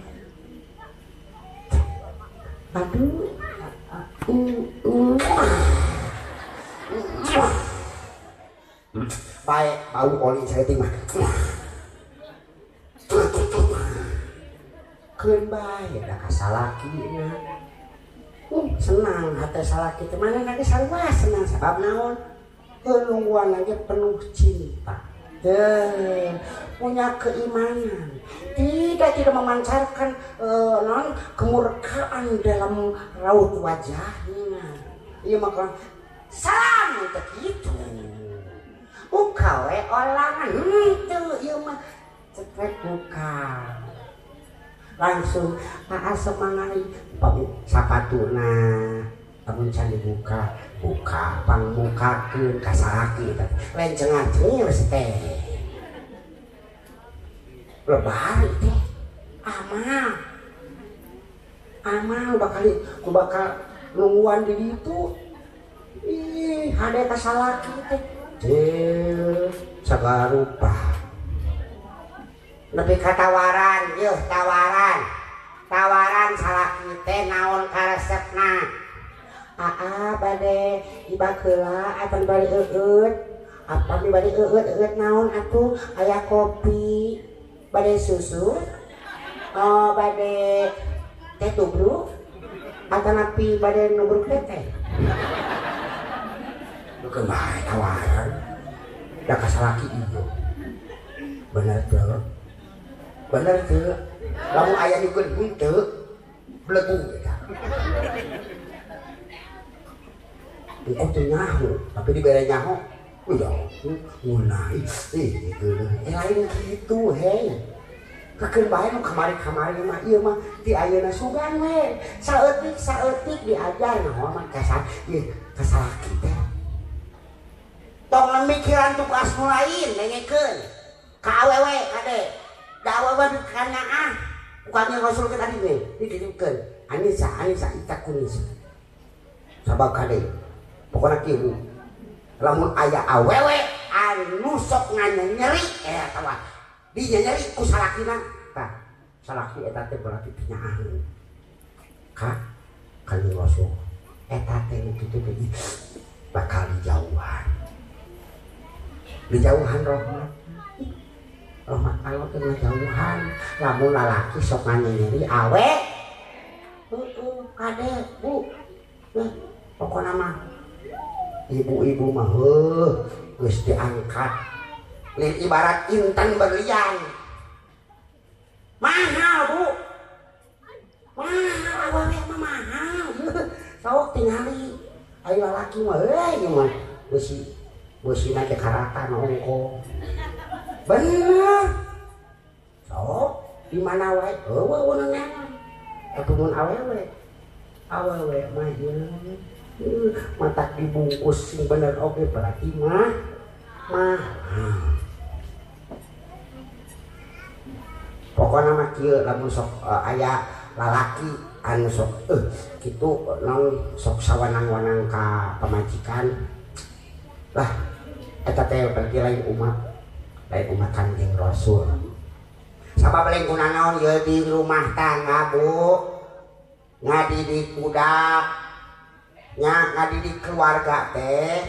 Aduh. Baik, bau oli saya timah. Keun bae da kasalakina. Senang hati salaki teh mana lagi sarua senang sabab naon? Kelungguan lagi penuh cinta. Punya keimanan. Tidak memancarkan non kemurkaan dalam raut wajahnya. Iya maka salam untuk itu. Ukawe olangan itu iya mah cepat buka. Langsung asap mangari sapatuna amun can dibuka pangmukakeun ka salaki lain cengar-cengir teh lebar teh amal bakal nungguan di ditu ih hade ka salaki teh sagarupa lebih katawaran yeuh tawaran salaki teh naon karesepna bade ibakeula atan bari eueut apa bari eueut naon atuh aya kopi bade susu bade teh tubruk atanapi bade nubruk teh bukan bae tawaran da ka salaki ieu bener tuh lamun aya nyukeun henteu blegung eta engko teu nyaho tapi dibere nyaho udah mulai lain kitu he kakeun bae nu kamari mah ieu mah ti ayeuna sugan we saeutik diajar naon mah kasalaki teh tong mikiran tugas nu lain dengekeun ka awewe kade da awewe dikanya bukannya Rasul ke tadi nih dititipkeun Anisa ita kunis sabab kade pokona kieu lamun aya awewe anu sok nyeri tawa di nyeri ku salakina tah salaki eta teh berarti pinyaan ka Kanjeng Rasul eta teh kitu teh bakal dijauhan rahmat Allah teh ngajauhan lamun lalaki sok nyeri awe kade bu pokona mah ibu-ibu mah geus diangkat lain ibarat intan berlian mahal bu mahal awewe mah mahal sok tingali ayo lalaki mah beusi na teh karatan ongko bener sok di mana wae eueuh neungan atuh awewe mah mata dibungkus sing bener oge berarti mah pokoknya mah kieu lamun sok aya lalaki anu sok kitu naon sok sawanang-wanang ka pamajikan lah eta teh berarti lain umat Kanjeng Rasul sabab lain guna naon ye di rumah tangga bu ngadidik budak nya ngadidik keluarga teh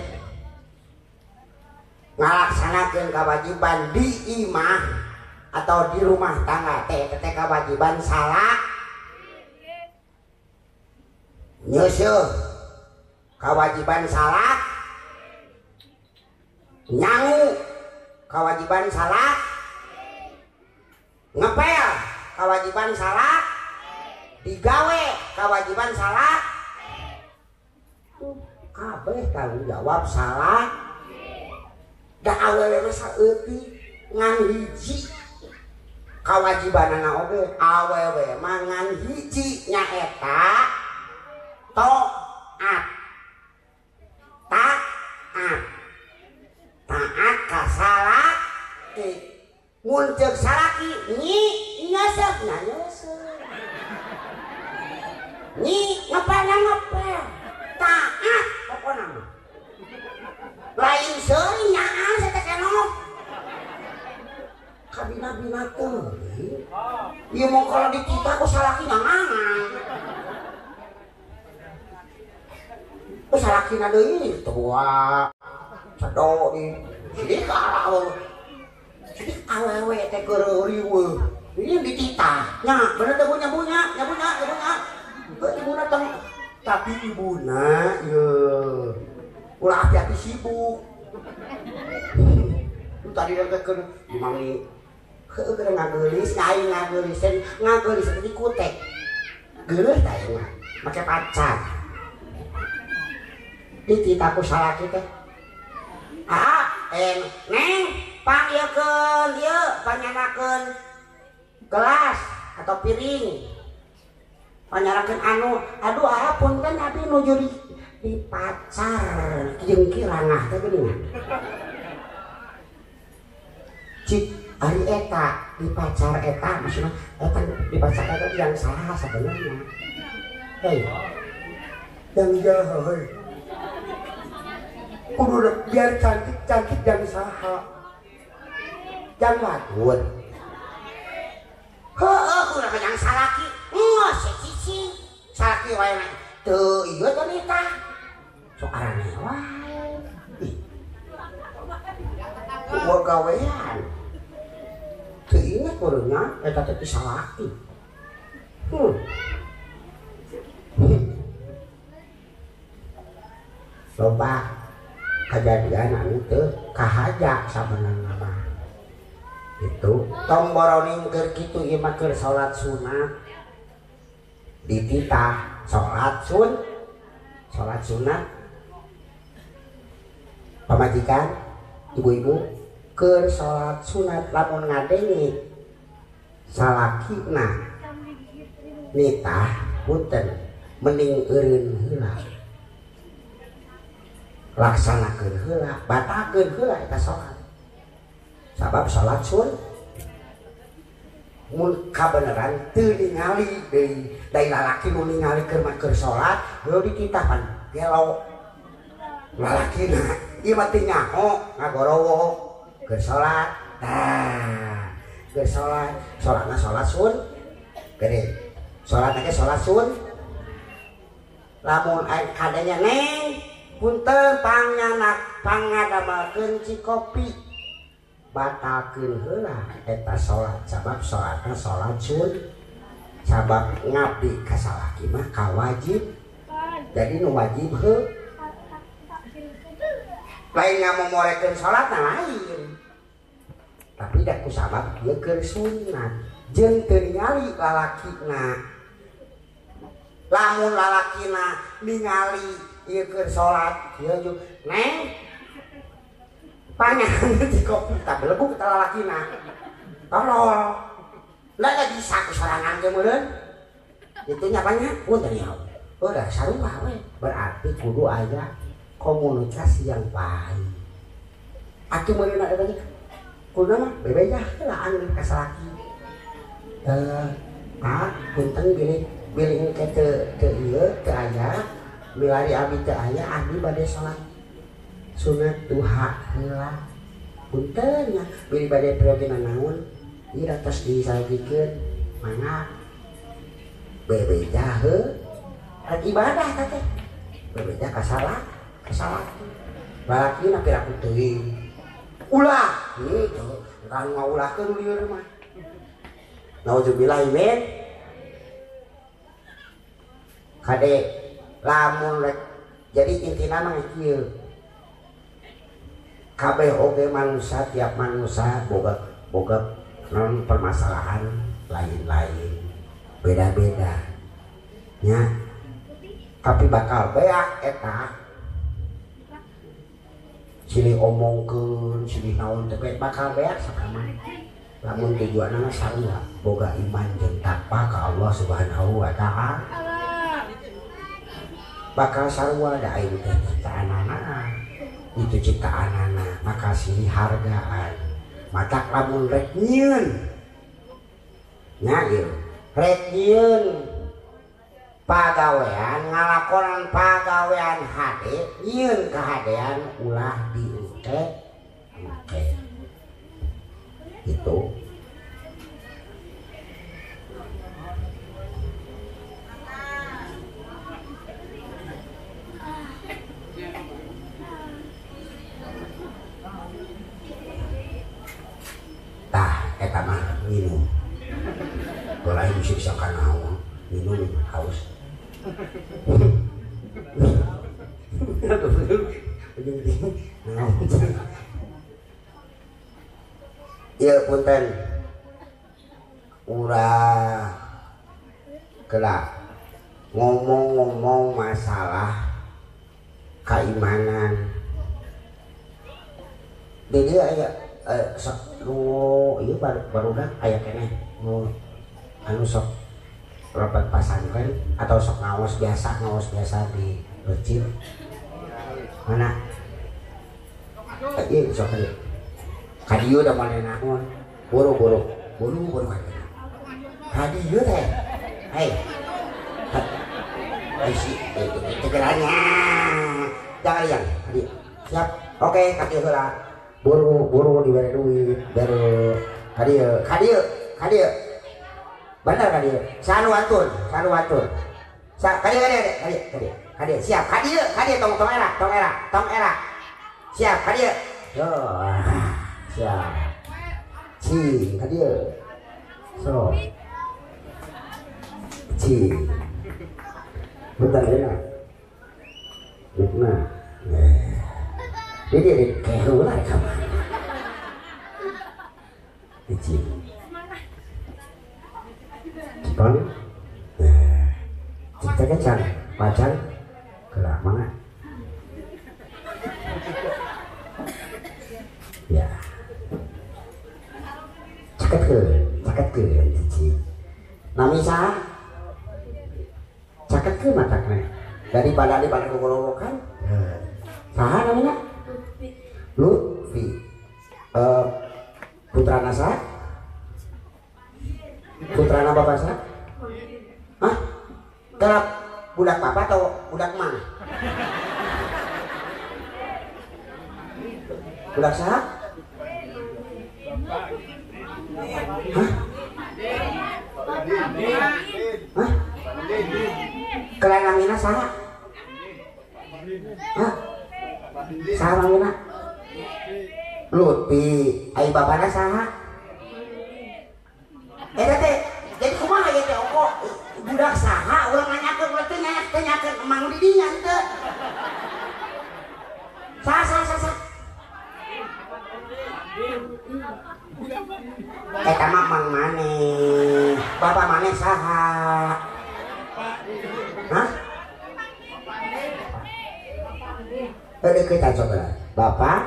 ngalaksanakeun kewajiban di imah atau di rumah tangga teh kewajiban salah nyeuseum kewajiban salah nyangu kewajiban salah ngepel kewajiban salah digawe kewajiban salah kabeh tanggung jawab salah da awewe mah saeutik ngan hiji kawajibanana oge awewe mah ngan hiji nyaeta taat ka salaki mun ceuk salaki nyi nyesep nyi ngepel taat pokona mah lain seuri nyaang saya teh kenop kabina-bina teuing ieu mah kalau ditita ku salaki nyangangan ku salakina deui tua sado di sidik kalau sidik awewe teh keur riweuh ini ditita nya bener teh nyabunya ibuna tong tapi ibuna yeuh ulah hati-hati sibuk lu tadi datang mami heueuh keur ngageulis nyai ngageulis di kutek geuleuh tah ieu make pacar ditita ku salaki teh neng panggilkeun ieu panyanakeun gelas atau piring panyanakeun anu aduh punten abi nuju di pacar jeung kirangah teh geuningan cik ari eta di pacar eta maksudna eta di pacar eta yang salah sebenarnya yang jahat kudu biar cantik dan saha jangan wadud kudu yang salaki cici salaki wae teu ieu teh nikah sok arane wae kudu gawean teu inget kudunya eta teh salaki loba kejadian anu teu kahaja sabenerna mah itu tong boroning keur kitu ieu mah keur salat sunat dititah salat sunat pamajikan ibu-ibu keur salat sunat lamun ngadengi salakina nitah punten mending eureun heula laksanakeun heula batalkeun heula eta salat sabab salat sun mun kabeneran teu ningali deui lalaki nu ningali keur salat heuh dititapan gelo lalakina ieu mah teu nyaho ngagorowo keur salat tah keur salatna salat sun gede salatna ge salat sun lamun kadenya neng punten pangadamakeun cikopi batalkeun heula eta salat sabab salatna salat sun sabab ngabdi ka salaki mah kawajib jadi nu wajib heuh lain ngamomorekeun salatna lain tapi da ku sabab ieu keur sunat jeung teu ningali lalakina lamun lalakina ningali ieu keur salat ieu juga neng panyangan di kopi tapi lebuk kita lalakina tolol nggak bisa kesorangan kemudian itu nyapanya udah ya udah sarua we berarti kudu aya komunikasi yang baik atuh meureun ada banyak kudu mah bebeja lah anu kasalaki punten gini biling ke teu ieu teu aya milari abdi teu aya abdi bade salat sunat duha heula punten nya bili bade periode naon ieu ratos disagikeun mangga bebeja heuh rek ibadah teh bebeja ka salat balakina piraku teuing ulah gitu kan ngaulahkeun lieur mah nauzubillahi min kade lamun rek jadi intina mah kieu kabeh oge manusia tiap manusia boga non permasalahan lain-lain beda-beda nya tapi bakal beak eta silih omongkeun silih naon teh bakal beak sakama lamun tujuanna sarua boga iman jeung takwa ka Allah Subhanahu wa taala bakal sarua da aing teh ciptaanana itu ciptaanana maka silih hargaan matak lamun rek nyieun nya ieu rek nyieun pagawean ngalakonan pagawean hade nyieun kahadean ulah diengke itu tah eta mah minum golai musik sakana minum haus ieu punten urang kelak ngomong-ngomong masalah keimanan jadi aya nu ieu barudak aya keneh nu anu sok rapat pasantren atau sok ngaos biasa di masjid mana ieu sok kadieu da manehna naon buru kadieu teh hei si tegerannya jangan yang kadieu siap oke kadieu heula buru diberi duit baru kadieu bener kadieu sanu atur kadieu siap kadieu tong era siap kadieu yo siap cing kadieu so cing bentar ya nah jadi kayak ular kamu cing Jepang kita kecan pacan gelap mana ya caket ke cici namisa caket ke mataknya daripada kegolokan saha namanya Lutfi sa? Putrana bapak sa? Hah? Kelap budak bapak atau budak mana? Budak sa? Hah? Hah? Kalian namina saha? Hah? Saha namina? Lutfi. Ai bapana saha? Teh, jadi kumaha ya teh oko? Budak saha urang nanyakeun urang teh nyanyakeun emang di dinya teh. Saha. Eta mah mang maneh. Bapak maneh saha? Hah? Tadi kita coba. Bapak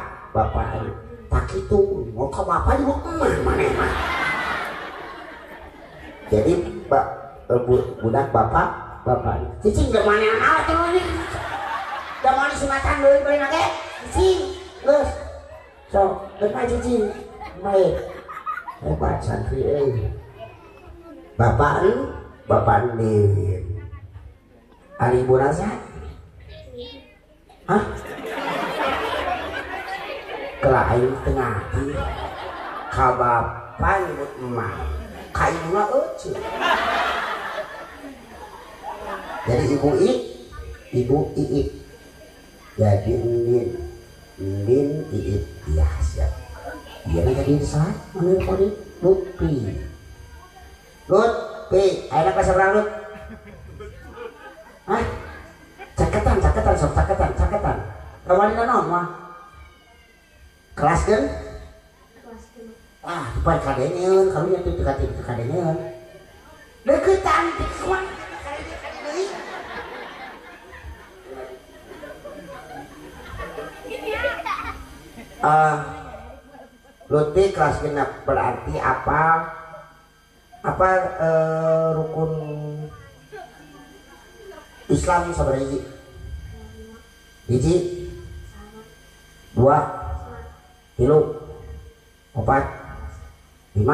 tak itu. Mau ke bapak juga emang maneh mah. Jadi budak bapak. Cicing ke mana anak tuh ini? Udah mau disunatan dulu beli nake? Cicing, geus. So, kenapa cicing? Baik. Hebat santri Bapak Nin. Ari ibu rasa? Hah? Kelain tengah kabapan ibu emak. Kainuna euceul. Jadi ibu Iik. Jadi Nin Iik ya siap. Dia jadi sah menurut kode Lutfi. Ayo kelas berapa Lut? Hah? Caketan. Kawan naon mah? Kelas kan? Bukan kadengeun, kalau nya teh kadengeun. Deukeutan teh kumaha kadengeun. Lutfi kelas genep berarti apa rukun Islam sabaraha hiji? Hiji, 2, 3, 4, 5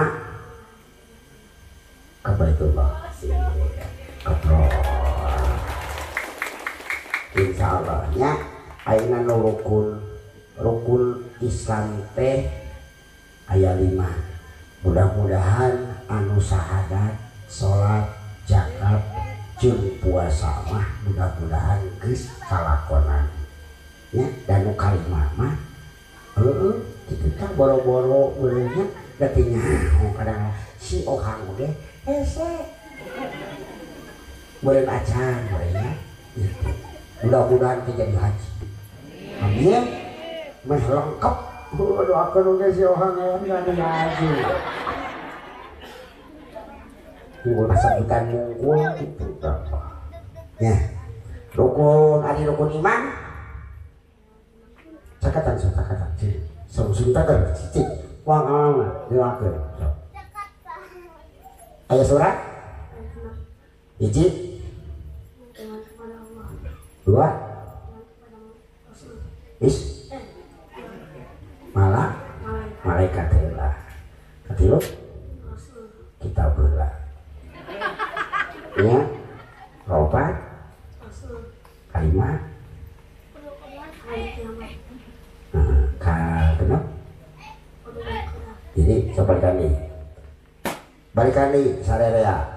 ke Baitullah. Keprol. Insyaallah nya ayeuna nu rukun Islam teh aya 5. Mudah-mudahan anu sahadat, salat, zakat, jeung puasa mah mudah-mudahan geus kalakonan. Ya, dan nu kalimah mah kitu teh boro-boro beuleunya datinya kadang si ohang oge hese. Beureun acan ya. Mudah-mudahan teh jadi haji. Amin. Meh lengkap. Doakeun oge si ohang ya jadi haji. Tunggu sebutan mungkul gitu. Ya. Rukun iman. Cakatan. Sebentar cicik. Wang dilakeun. Aya surat? Hiji. 2. Malaikat heula. Katilu kitab heula. Ya. 4 kalimat. Kenapa? Jadi balikan di sarerea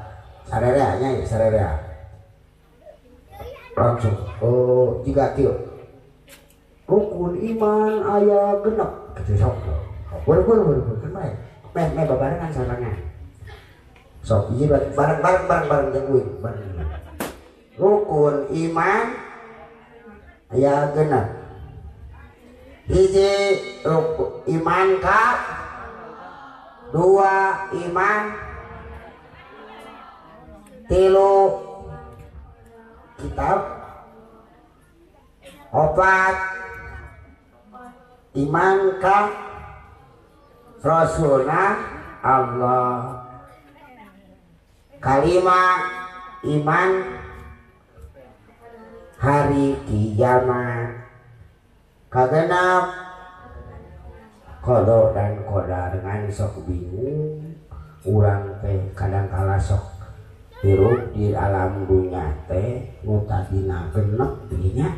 langsung jika kieu rukun iman aya genep kitu sok baru kan meh babarengan sarangan sok ieu bareng jeung kuing rukun iman aya genep. Hiji rukun iman ka 2 iman 3 kitab 4 iman ka Rasulna Allah 5 iman hari kiamat 6 Kodo dan kodar dengan sok bingung urang teh kadangkala sok hirup di alam dunia teh nu tadina genep dinya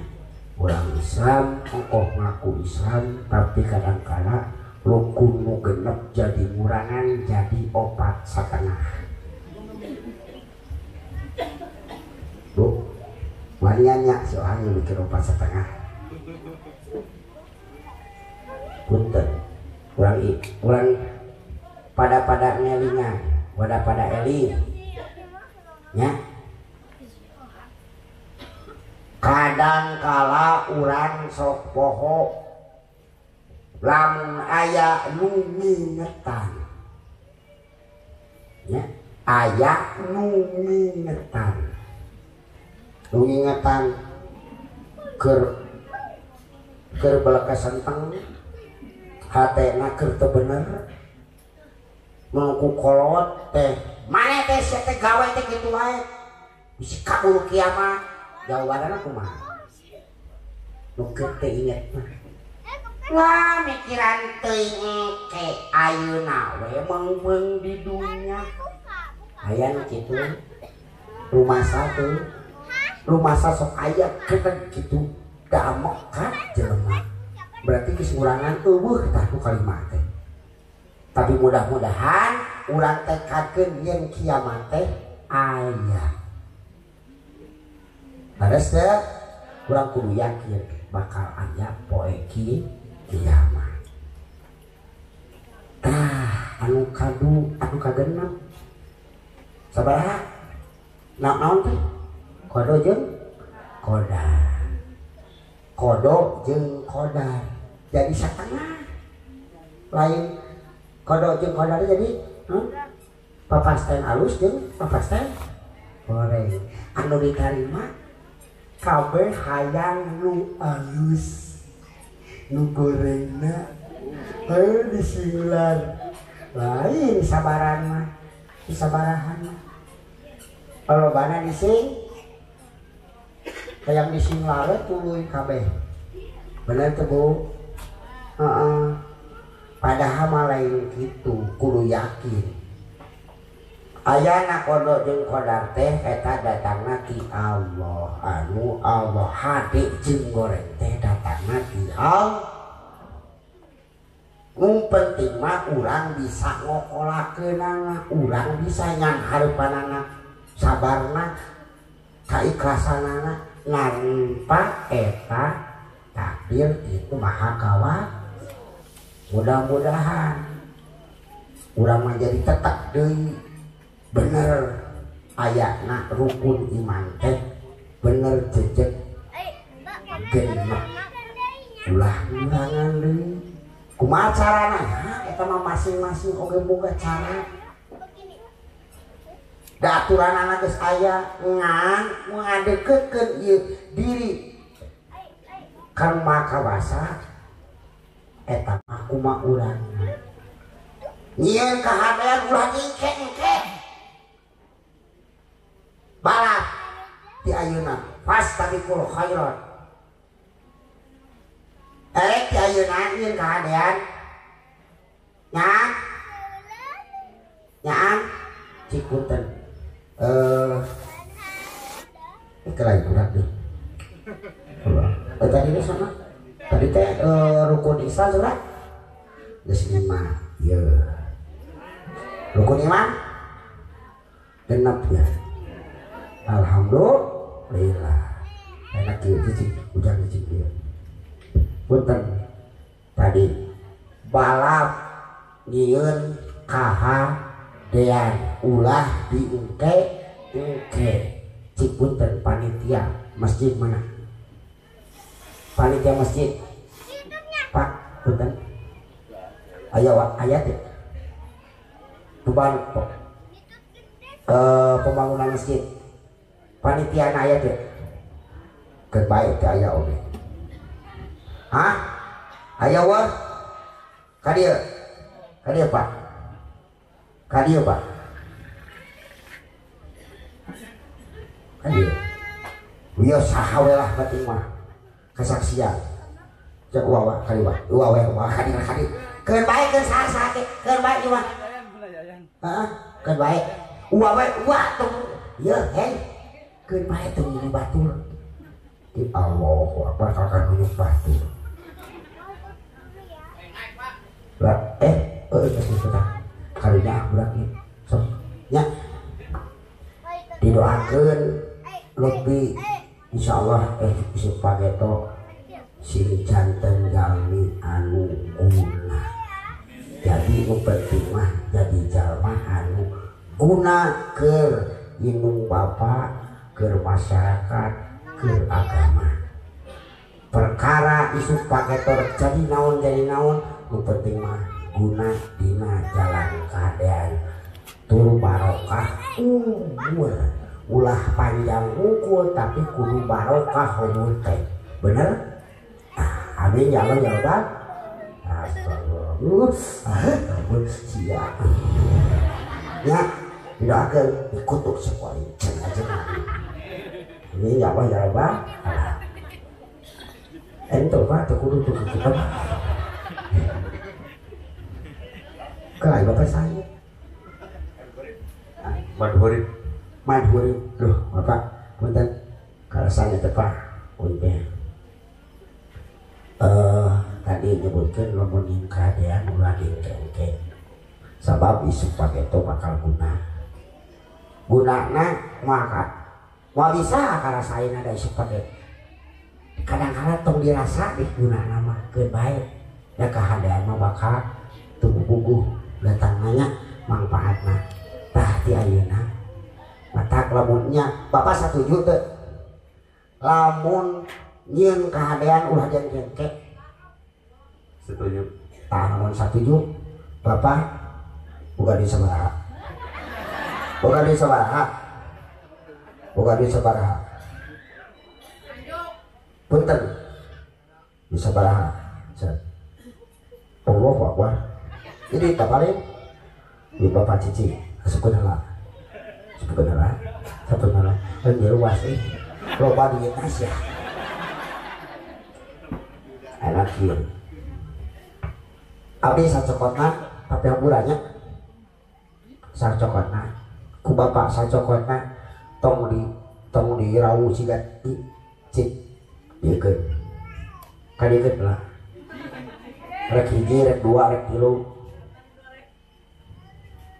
urang Islam kokoh ngaku Islam tapi kadangkala rukun nu genep jadi ngurangan jadi 4,5. Bu walianya soalnya mikir 4,5 punten urang pada ngelingan pada eling nya kadang kala urang sok poho lamun aya nu ngingetan nya aya nu ngingetan keur belekas senteng hatena keur teu bener mangku kolot teh maneh teh sia teh gawe teh kitu wae bisi kabul kiamat jawabanna kumaha nu keur teu inget mah lah mikiran teuing engke ayeuna we meung di dunya aya nu kitu rumasa sok aya keur kitu damek kan jelema berarti kesurangan eueuh tah nu kalimat teh. Tapi mudah-mudahan urang tekadkeun yen kiamat teh aya. Beres teh urang kudu yakin bakal aya poe kiamat. Anu kagenep sabaraha? Naon teh? Kodo jeung kodar. Jadi satengah. Lain kodo jeung kodar jadi papasten alus jeung papasten goreng anu ditarima kabeh hayang nu alus nu gorengna disinglar lain sabaran mah disabarahan mah palobana dising hayang disinglar tuluy kabeh bener teu Bu? Padahal mah lain kitu kudu yakin ayana kodo jeung kodar teh eta datangna ti Allah anu Allah hade jeung goreng teh datangna ti Allah nu penting mah urang bisa ngokolakeunana urang bisa nyanghareupanana sabarna kaikhlasanana nganpa eta takdir itu maha kawat. Mudah-mudahan urang menjadi tetap deui bener ayatna rukun iman teh bener jejeg genep ulah ngurangan deui kumaha carana eta mah masing-masing oge boga cara da aturanana geus aya ngan ngadeukkeun ieu diri kan maka basa eta aku mah urang nyieun kahadean ulah engke balap di ayeuna fastabiqul khairat ti ayeuna nyieun kahadean nyaan cikunten kelai urat deh tadi ini sama tadi teh rukun Islam surat geus 5 ya rukun iman genep ya alhamdulillah enak kieu cicing ujang cicing dia punten tadi balap nyieun kahadean ulah diengke cik punten panitia masjid mana panitia masjid Pak punten ayat ya pembangunan masjid panitia ayat ya kebaik ke ayat oke ayat wah kadia Pak kadia Pak kadia wiyo sahawelah batin mah kesaksian cek wawa kali wah kadir Keun bae keun saha ke keun bae ieu mah. Heeh, keun bae. Uwa bae uwa tuh. Ieu heng. Keun bae tuh di batur. Di Allahu Akbar kakak nulis batur. Lah kita kalinya budak ieu. Sok nya. Didoakeun lebih insyaallah isi pageto si janten gali anu guna. Jadi nu penting mah jadi jalma anu guna keur indung bapa, keur masyarakat, keur agama. Perkara isu pageto jadi naon nu penting mah guna dina jalan kadean tur barokah umur ulah panjang ukul tapi kudu barokah umur teh bener. Amin ya Allah ya Rabbal. Astagfirullah. Ampun sia. Ya, doakeun dikutuk sekali. Amin ya Allah ya Rabbal. Ento Pak teu kudu tuh kita. Kelai Bapak saya. Madhurin. Loh, Bapak, punten kalasan teh Pak. Punten. Tadi nyebutkan lamunin kadean ulah dingkeng sabab isu pageto bakal gunana maka mau bisa karasain ada isu pageto kadang-kadang tong dirasa di gunana mah keun bae da kahadean mah bakal tubuh datang nanya manfaatna tah ti ayeuna matak lamunnya Bapak setuju teu lamun nyeun kahadean ulah jengke setuju. Namun setuju Bapak bukan di sabaraha punten di sabaraha Allahu Akbar ini taparin di Bapak Cici sebenarnya kan jeruas loba di Asia enak kieu abdi sacokotna tapi hamburanya sacokotna ku Bapak sacokotna tong di rawu sigat cik dikeun kadikeun lah rek hiji rek dua rek tilu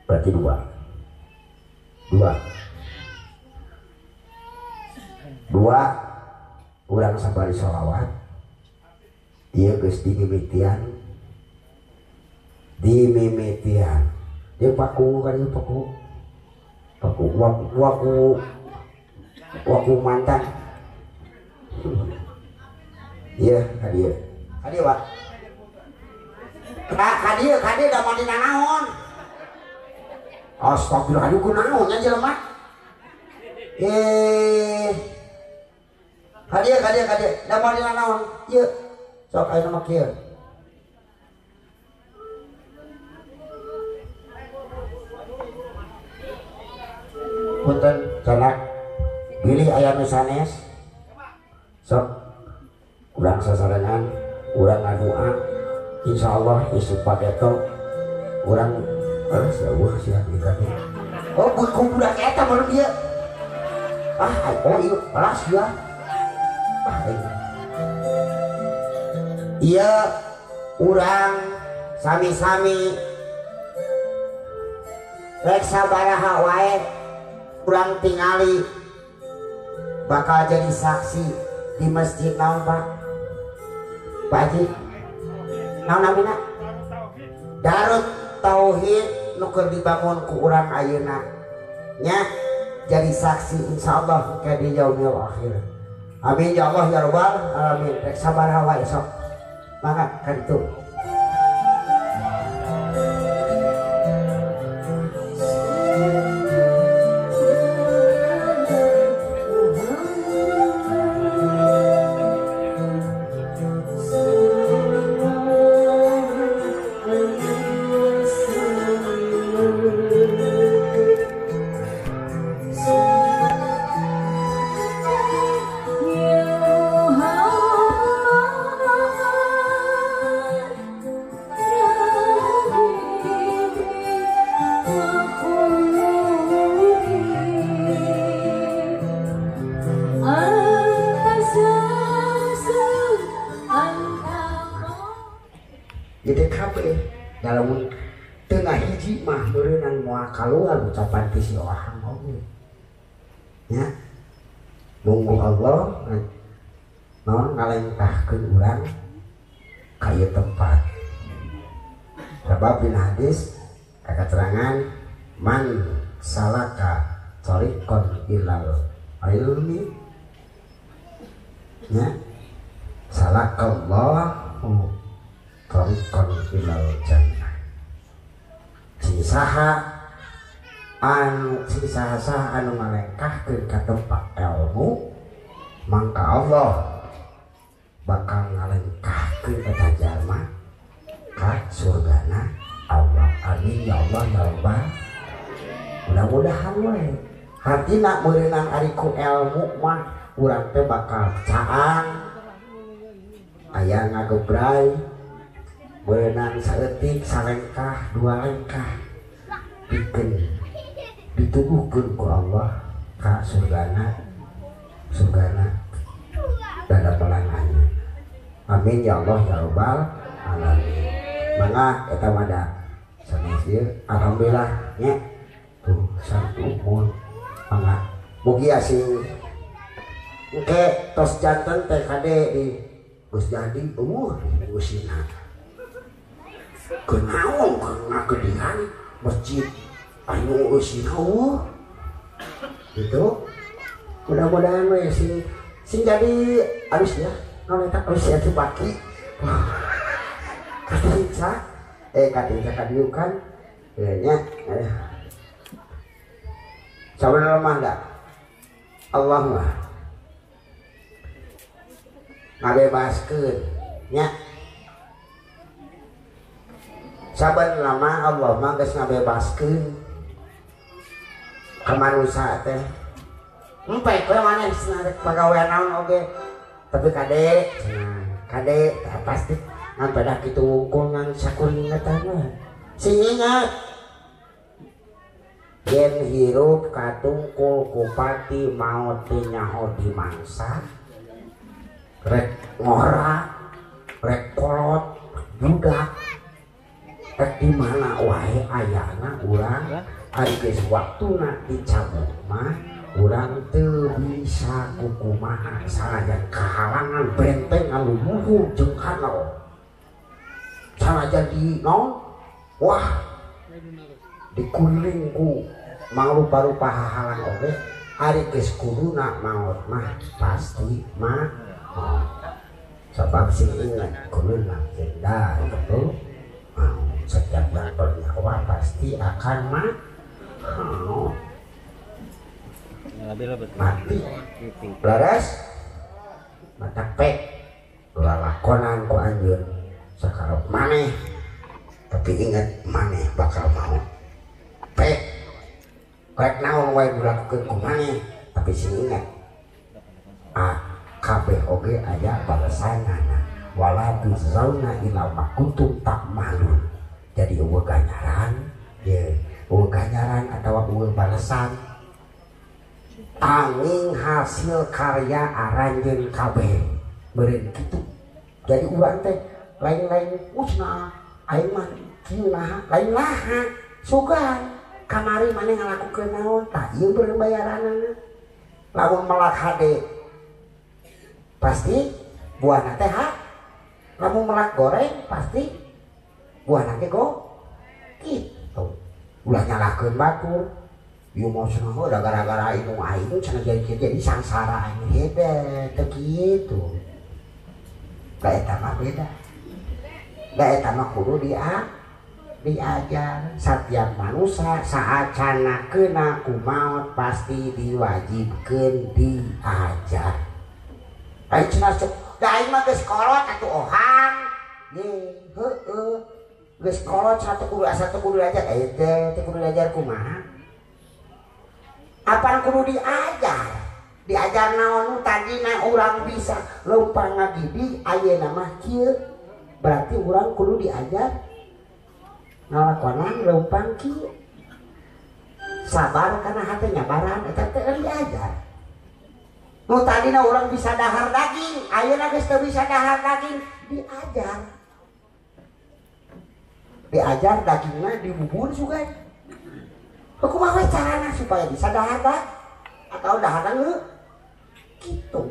berarti dua urang sabari sholawat ieu geus dimimitian dia paku waku mantan iya kadia Pak kadia da mandi naon astagfirullah aduh kunaon nya jelema kadia da mandi naon ieu sok aya mah kieu punten canak pilih ayam sanes sok urang sasarangan urang ngadua insyaallah isu pageto urang seueuh sia dikati oh buku budak eta baru dia ieu kelas dia iya urang sami-sami rek sabaraha wae kurang tingali bakal jadi saksi di masjid naon Pak Haji naon namina Darut Tauhid nu keur dibangun ku urang ayeuna nya jadi saksi insyaallah ka di yaumil akhir amin ya Allah ya rabbal alamin rek sabaraha wae sok mangga ka ditu jadi kabeh dalam tengah hiji mah berenang moal kaluar ucapan ti si orang oge nya munggu Allah naon ngalengtahkeun urang ka ieu tempat sabab dina hadis katerangan man salaka tariqan ilal ilmi nya salakallahu tariqan ilal jannah saha anu ngalengkahkeun ka tempat ilmu mangka Allah bakal ngalengkahkeun eta jalma ka surgana Allah. Amin ya Allah ya Rabbal. Mudah-mudahan we hartina meunang ari ku ilmu mah urang teh bakal caang aya ngagebray beunang saeutik salengkah dua lengkah pikeun dituduhkeun ku Allah ka surgana dada pelangannya. Amin ya Allah ya Rabbal alamin. Mangga eta mada sanes ieu alhamdulillah nya tuh satu mun mangga mugi asing engke tos janten teh kade di geus jadi di usina kenaon ngagedean masjid anu usina gitu. Mudah-mudahan we sing jadi alus ya naon eta alus ya paki katinca kadiukan nya sabenerna mah enggak Allah mah ngabebaskeun nya sabenerna mah Allah mah geus ngabebaskeun ka manusia teh empek we maneh pagawean naon oge tapi kade pasti ngan pada kitu wungkul ngan sakuringetan mah sing ingat yen hirup katungkul kupati maut teh nyaho di mangsa rek ngora rek kolot budak rek di mana wae ayana urang ari geus waktuna dicabut mah urang teu bisa kukumaha sanajan kahalangan benteng anu luhur jeung kanal sanajan di naon wah dikuling ku mangrupa-rupa hahalan oge ari geus kuduna maot mah pasti mah sebab sing ingat kuduna da betul setiap yang bernyawa pasti akan mati laras matak pek lalakonan ku anjeun sakarep maneh tapi ingat maneh bakal mau pek rek naon wae dilakukeun ku maneh tapi sing ingat kabeh oge aya balesanana wala tuzzauna illa ma kuntum ta'malun. Jadi eueuh ganjaran ye eueuh ganjaran atawa eueuh balesan angin hasil karya aranjeun kabeh beureun kitu. Jadi urang teh lain-lain usna aing mah kieu naha lain laha sugan kamari maneh ngalakukeun naon tah ieu beureun bayaranna lamun melak hade pasti buahna teh lamun melak goreng pasti buahna teh gitu ulah nyalakeun batur ieu mah cenah da gara-gara inu aing cenah jadi sangsara aing hede teh kitu. Da eta mah beda. Da eta mah kudu diajar setiap manusia saat cana kena ku maut pasti diwajibkeun diajar. Aing cenah da aing mah geus kolot atuh ohang ye heueuh geus kolot satu kudu diajar teh kudu diajar kumaha apaan kudu diajar naon tadina urang bisa leumpang ngagidi ayeuna mah kieu berarti urang kudu diajar ngalakonan leumpang kieu sabar kana hate nyabaran eta teh diajar. Nu tadina urang bisa dahar daging ayeuna geus teu bisa dahar daging diajar diajar dagingnya dibubur juga. Kumaha we carana supaya bisa dahar atau dahar ngeuleuh kitu.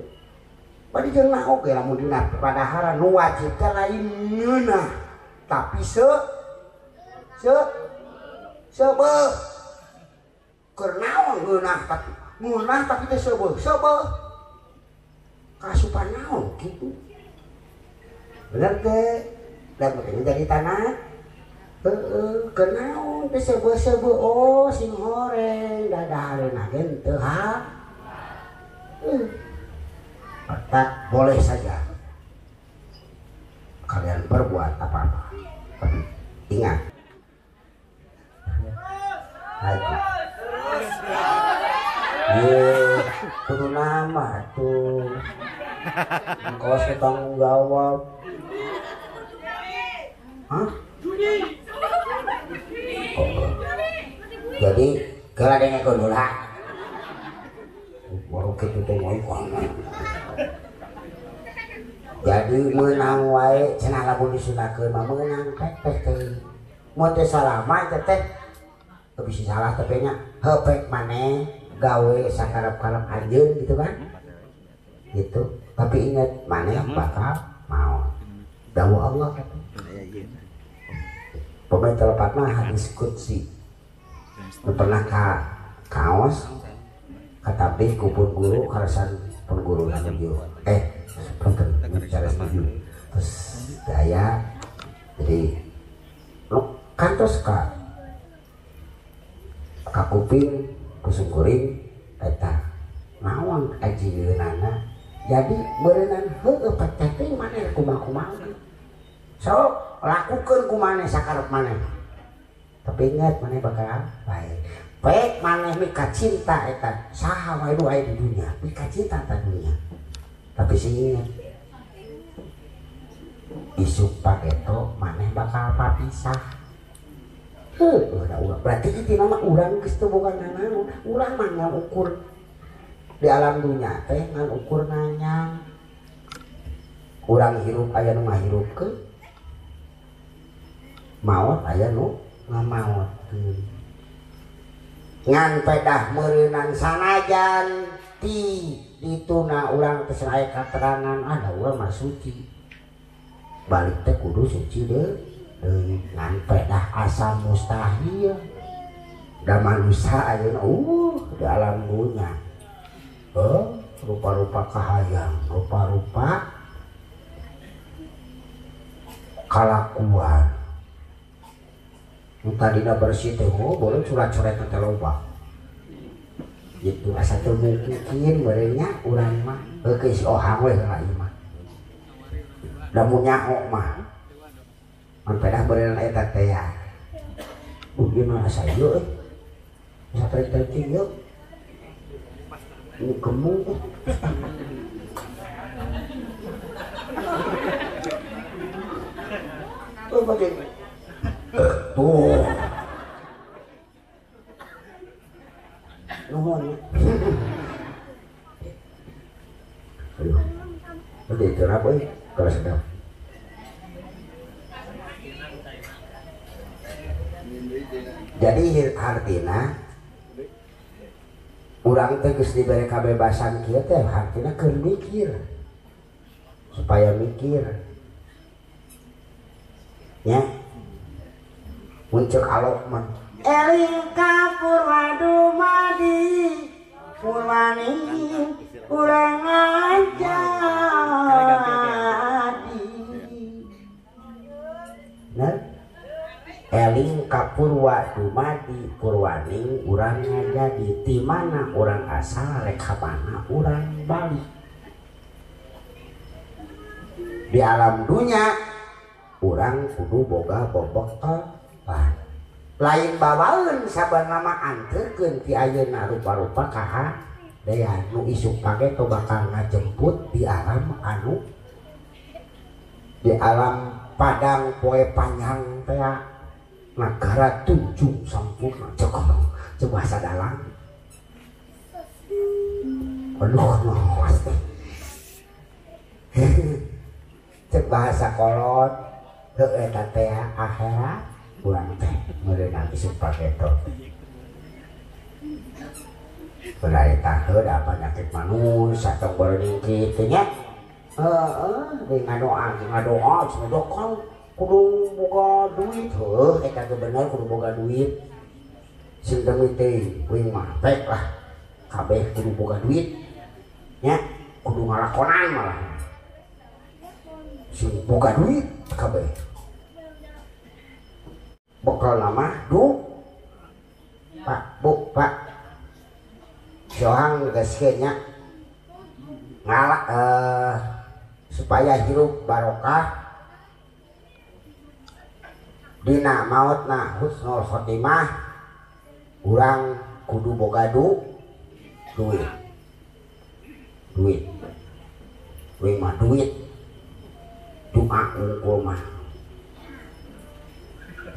Bari jeung naon ge lamun dina padahara nu wajib teh lain ngeunah tapi sebeuh keur naon ngeunah tapi teh sebeuh kasupan naon kitu. Bener teh da penting jadi tanah kenaon teh sebeuh oh sing horeng dadahareuna gen teu otak boleh saja kalian berbuat apa-apa tapi ingat kudu nama tuh engkau tanggung jawab. Hah? Jadi kalau ada yang kodula baru kita tunggu jadi menang wae cenah lamun disunahkeun mah menang teh mun teh salama teh bisa salah teh nya hepek maneh gawe sakarep-karep anjeun gitu kan gitu tapi ingat maneh bakal mau dawuh Allah pemain telepat mah hadis qudsi pernah kaos katabih kupun guru karasan pun guru nuju punten bicara setuju terus daya jadi kantos ka kuping kusung kuring eta naon ajieunana jadi beureunan heueuh pacet teh maneh kumaha so lakukeun ku maneh sakarep maneh tapi ingat maneh bakal bae baik maneh mika cinta eta saha wae nu aya di dunia mika cinta ta dunia tapi sih ingat isuk pageto maneh bakal papisah berarti itu nama urang geus teu boga nanaon urang mah ngukur di alam dunia teh ngan ukur nanyang urang hirup aya nu ngahirupkeun maot aya nu ngamaotkeun ngan pedah meureunan sanajan dituna urang teh aya katerangan ada urang mah suci balik teh kudu suci deui ngan pedah asal mustahil da manusia ayeuna di alam dunia rupa-rupa kahayang rupa-rupa kalakuan nu tadina bersih teh boleh curat-curat teh loba gitu asa teu mungkin beureunya urang mah geus ohang we heula ieu mah da mun nyaho mah mun pedah beureunan eta teh ya ieu mah asa ieu asa trik-trik ieu ini gemuk bagaimana tuh nuhun aduh udah itu apa ya kalau sedap jadi artinya urang teh geus dibere kabebasan kieu teh artina keur mikir supaya mikir nya muncul alok mah eling ka Purwadumadi Purwani urang ngajadi nah eling ka Purwadumadi Purwani urang ngajadi ti mana urang asal rek ka mana urang balik di alam dunia urang kudu boga bobok tobat lain bawaeun sabanama anterkeun ti ayeuna rupa-rupa kaha daya nu isuk page to bakal ngajemput di alam anu di alam padang poe panjang teh negara tunjung sampurna cek bahasa dalang aduh cek bahasa kolot heuh eta teh akhirat urang teh meureunna geus paketo Belai tahu apa penyakit manusia atau berding kitu nya. Ngadoa kan kudu boga duit heuh eta ge bener kudu boga duit. Sing demi teh wing mah pek lah. Kabeh kudu boga duit. Nya kudu ngalakonan malah. Sing boga duit kabeh. Bekal nama Pak, Bu, Pak. Sohang gaskeun nya. Ngalak supaya hirup barokah dina mautna husnul khotimah urang kudu boga duit wing mah duit doa unggul mah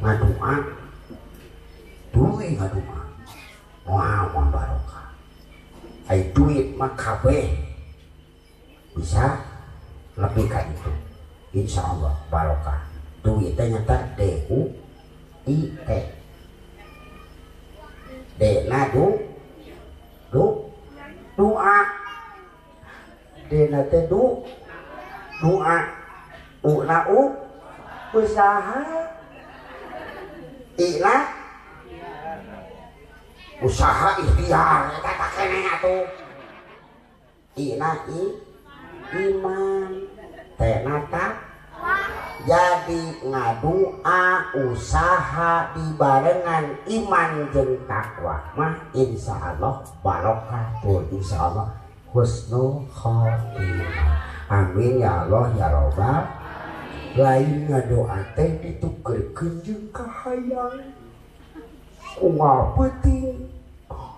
ngadoa duit ngadoa wow barokah ai duit mah kabeh bisa lebih kan itu insya Allah barokah duitnya nyata D-U-I-T D-na doa D-na teh doa U-na usaha I-na usaha ikhtiar kata kene atuh I-na iman tenata jadi ngadua usaha dibarengan iman jeung takwa mah insyaallah barokah pun insyaallah husnul khotimah amin ya Allah ya Rabbal lain ngadoa teh ditukeurkeun jeung kahayang kumaha penting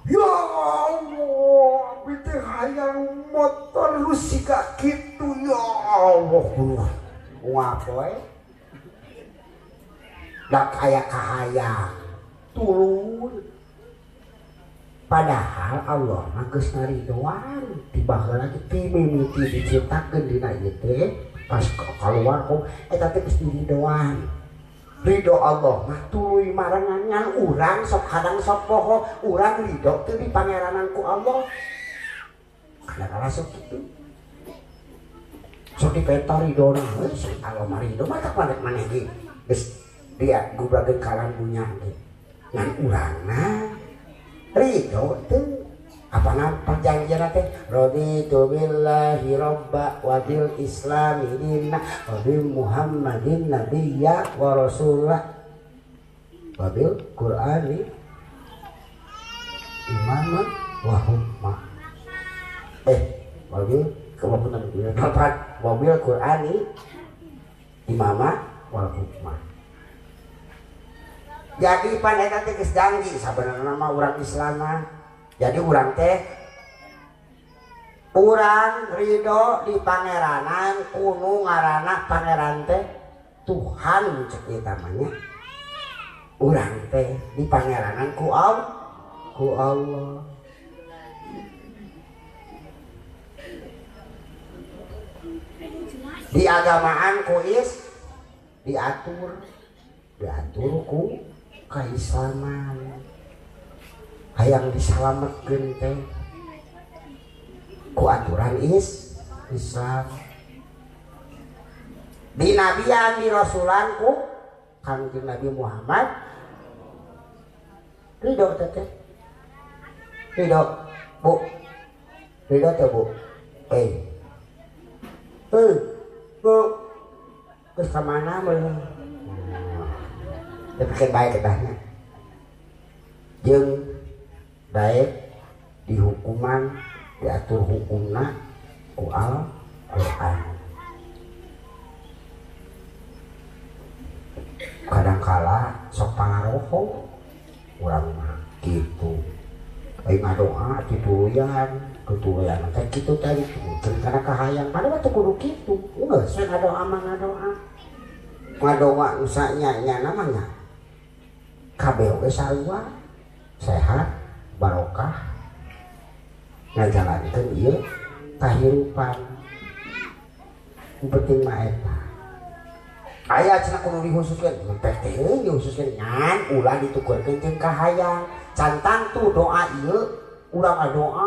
ya Allah, bete hayang motor lu siga gitu ya Allah ngapoe dak aya kahayang tulur padahal Allah mah geus ngaridoan tiba heula teh mimiti diciptakeun dina ieu teh pas kaluar kok eta teh geus diridoan ridho Allah mah tuluy marangan ngan urang sok kadang sok poho urang ridho teu di pangeranan ku Allah kadang-kadang sok kitu sok dipentor ridho na sok Allah mah ridho mah tak maneh ge geus dia gubrageun kalan punya ge ngan urangna ridho teu apana perjanjian teh raditu billahi robba wa bil islami dinna wa bi muhammadin nabiyya wa rasulah wa bil qur'ani imamah wa hukmah wa bil kemudian dapat wa bil qur'ani imamah wa hukmah jadi pandai teh geus janji sabenerna mah urang Islam mah jadi urang teh urang ridho di pangeranan kuno ngaranna pangeran teh Tuhan cek eta mah nya urang teh di pangeranan ku Allah di agamaan ku diatur ku keislaman hayang disalametkeun teh ku aturan Islam di nabian di rasulan ku Kangjeng Nabi Muhammad ridho teh ridho Bu ridho teh Bu Bu geus ka mana meureun tapi baik ketahnya jeung daek di hukuman diatur hukumna ku Al-Quran kadangkala sok pangaroho urang mah kitu aing ngadoa dituluyan teh kitu teh ditulukeun kana kahayang padahal teh kudu kitu geus ngadoa mah ngadoa usahanya namanya kabeh we sarua sehat barokah ngajalankeun ieu kahirupan penting mah eta aya cenah kudu dihususkeun teh dihususkeun ngan ulah ditukurkeun jeung ka hayang cantang tuh doa ieu urang doa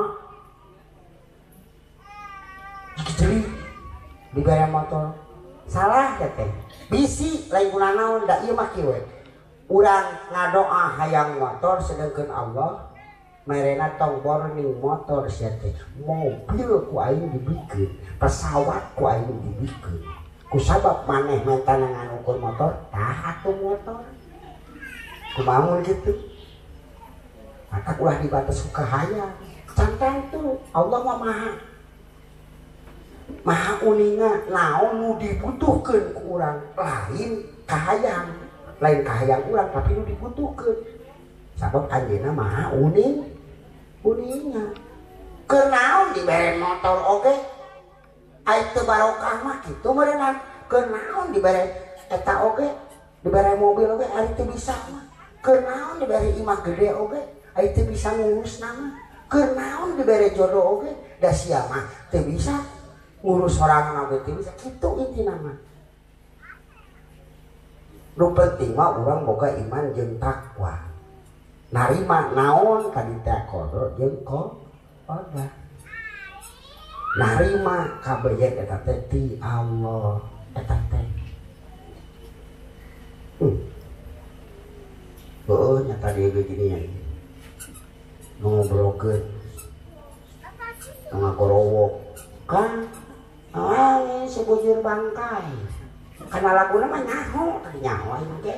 jadi dibere motor salah ya teh bisi lain guna naon da ieu mah kieu urang ngadoa hayang motor sedengkeun Allah merena tong borning motor sia teh mobil ku aing dibikeun pesawat ku aing dibikeun kusabab maneh mentan nganukur motor tah atuh motor kumaha gitu maka ulah dibatas ku kahayang cantang tuh Allah mah maha uninga naon nu dibutuhkeun ku urang lain kahayang urang tapi nu dibutuhkeun sabab anjeunna maha uninga keur naon dibere motor oge ai teu barokah mah kitu meureunna keur naon dibere eta oge dibere mobil oge ari teu bisa mah keur naon dibere imah gede oge ai teu bisa ngurus nama keur naon dibere jodoh oge da sia mah teu bisa ngurus sorangan oge teu bisa kitu intina mah nu penting mah urang boga iman jeung takwa narima naon ka ditea qada jeung qada narima kabejet eta teh ti Allah eta teh heueuh nyata dia beginian ngobrolkeun ngagorowok kan ini sebujur bangkai kana laguna mah nyaho tadi nyaho aing ge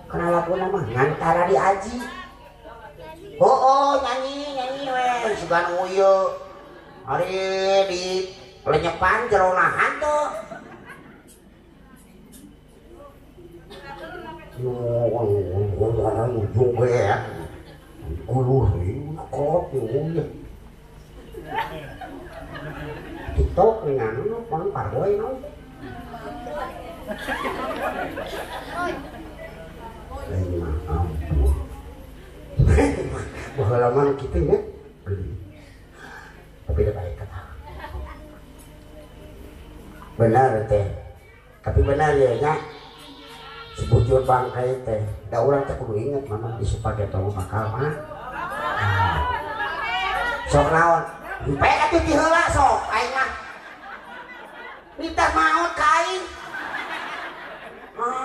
kana laguna mah ngantara di aji nyanyi we sugan uyeuh ari di lenyepan jero nahan tuh ujung gue ya guluh kolot ya TikTok dengan no pon parboy no lain mah ampun pengalaman kita ya tapi udah baik kata benar teh tapi benar ya nya sebujur bangkai teh da urang teh kudu inget mana disupage tong bakal mah sok naon empe atuh ti heula sok aing mah minta maot ka aing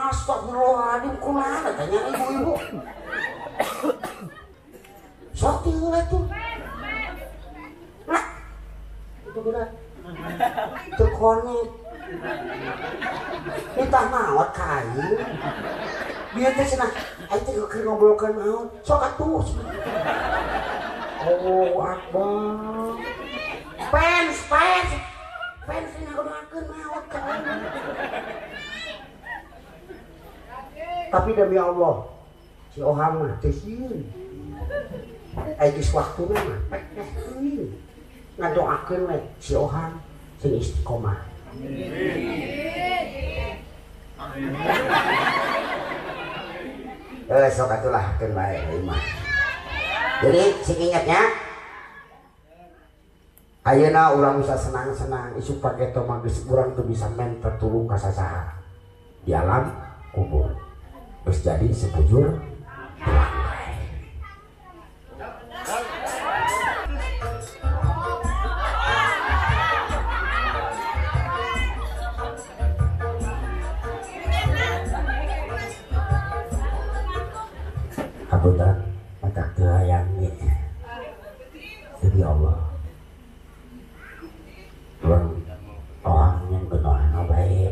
astagfirullahaladzim kumaha tanya ibu-ibu sok ti heula tuh nah itu berat teu konek minta maot ka aing bieu teh cenah aing teh keur ngobrolkeun maot sok atuh Allahu Akbar fans ngadoakeun maot ka aing tapi demi Allah si Ohang mah teh sieun aya geus waktuna mah pek teh ngadoakeun we si Ohang sing istiqomah sok atulah keun bae imah jadi sing ingatnya ayeuna urang bisa senang-senang isu pake teh mah geus urang teu bisa men tertulung ka sasaha di alam kubur terus jadi sebujur abudan mata hayang demi Allah orang yang benar baik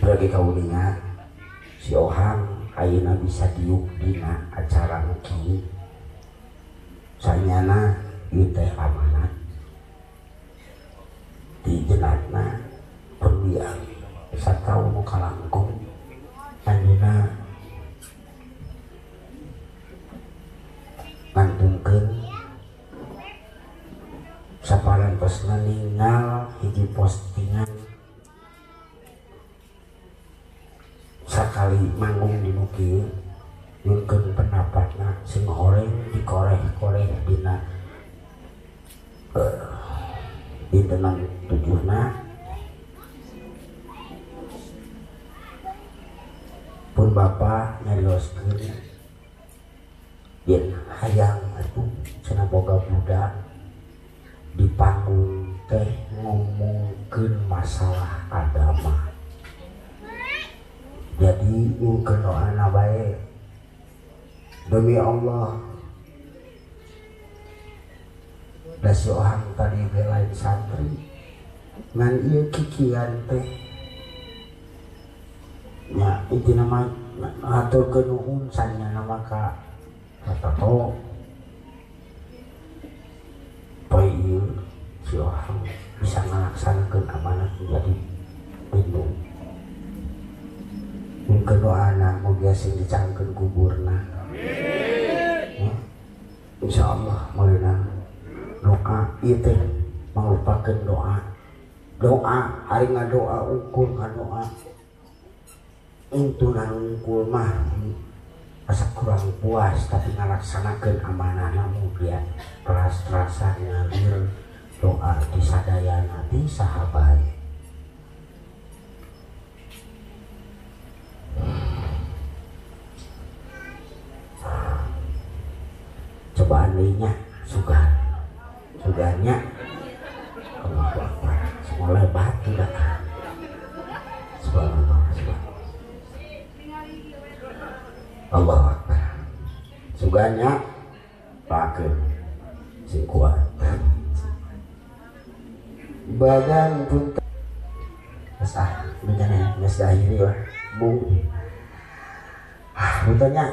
bagi kaulinya si Ohang ayeuna bisa diuk dina acara kieu sanyana ieu teh amanat di jenatna perbiang satau nu kalangkung anjeunna ngantungkeun saparentosna ninggal hiji postingan sakali manggung di kieu nyungkeun pendapatna sing horeng dikoreh-koreh dina dintenan 7na pun Bapak nyarioskeun yen hayang atuh cenah boga budak di panggung teh ngomongkeun masalah agama. Jadi mungkin doana bae demi Allah da si orang tadi belain santri ngan ieu kikian teh nya itu nama aturkeun nuhun sanyana maka katato poe ieu si orang bisa ngalaksanakeun amanat menjadi lindung. Mungkin doana mugia sing dicangkeun kuburna. Insyaallah meunang doa ieu teh manglupakeun doa hari ngadoa ukur ngadoa untunan unggul mah asa kurang puas tapi ngalaksanakeun amanahna mugia rasa ngalir doa disadayana ti sahabat. Cobaan deui suganya Allahu Akbar semua lebat tidak subhanallah Allahu Akbar suganya pakeun sing kuat badan pun bencana geus akhiri wah bung buntanya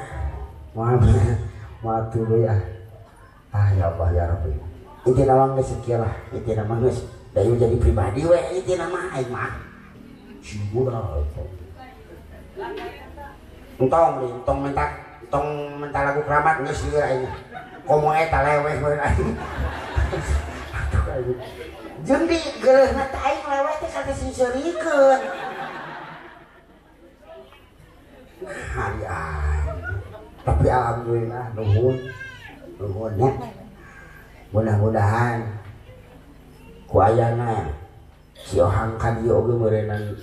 maaf dulu ya ya Allah ya Rabbi itu nama geus sekieu lah itu nama geus dayu jadi pribadi we itu nama aing mah cibura entong minta lagu keramat geus ieu aing komo eta leweh we aing aduh aing jeung di geuleuhna teh aing leweh teh kata sinseurikeun hari aing tapi alhamdulillah nuhunnya mudah-mudahan ku ayana si ohang ka dieu oge meureunnan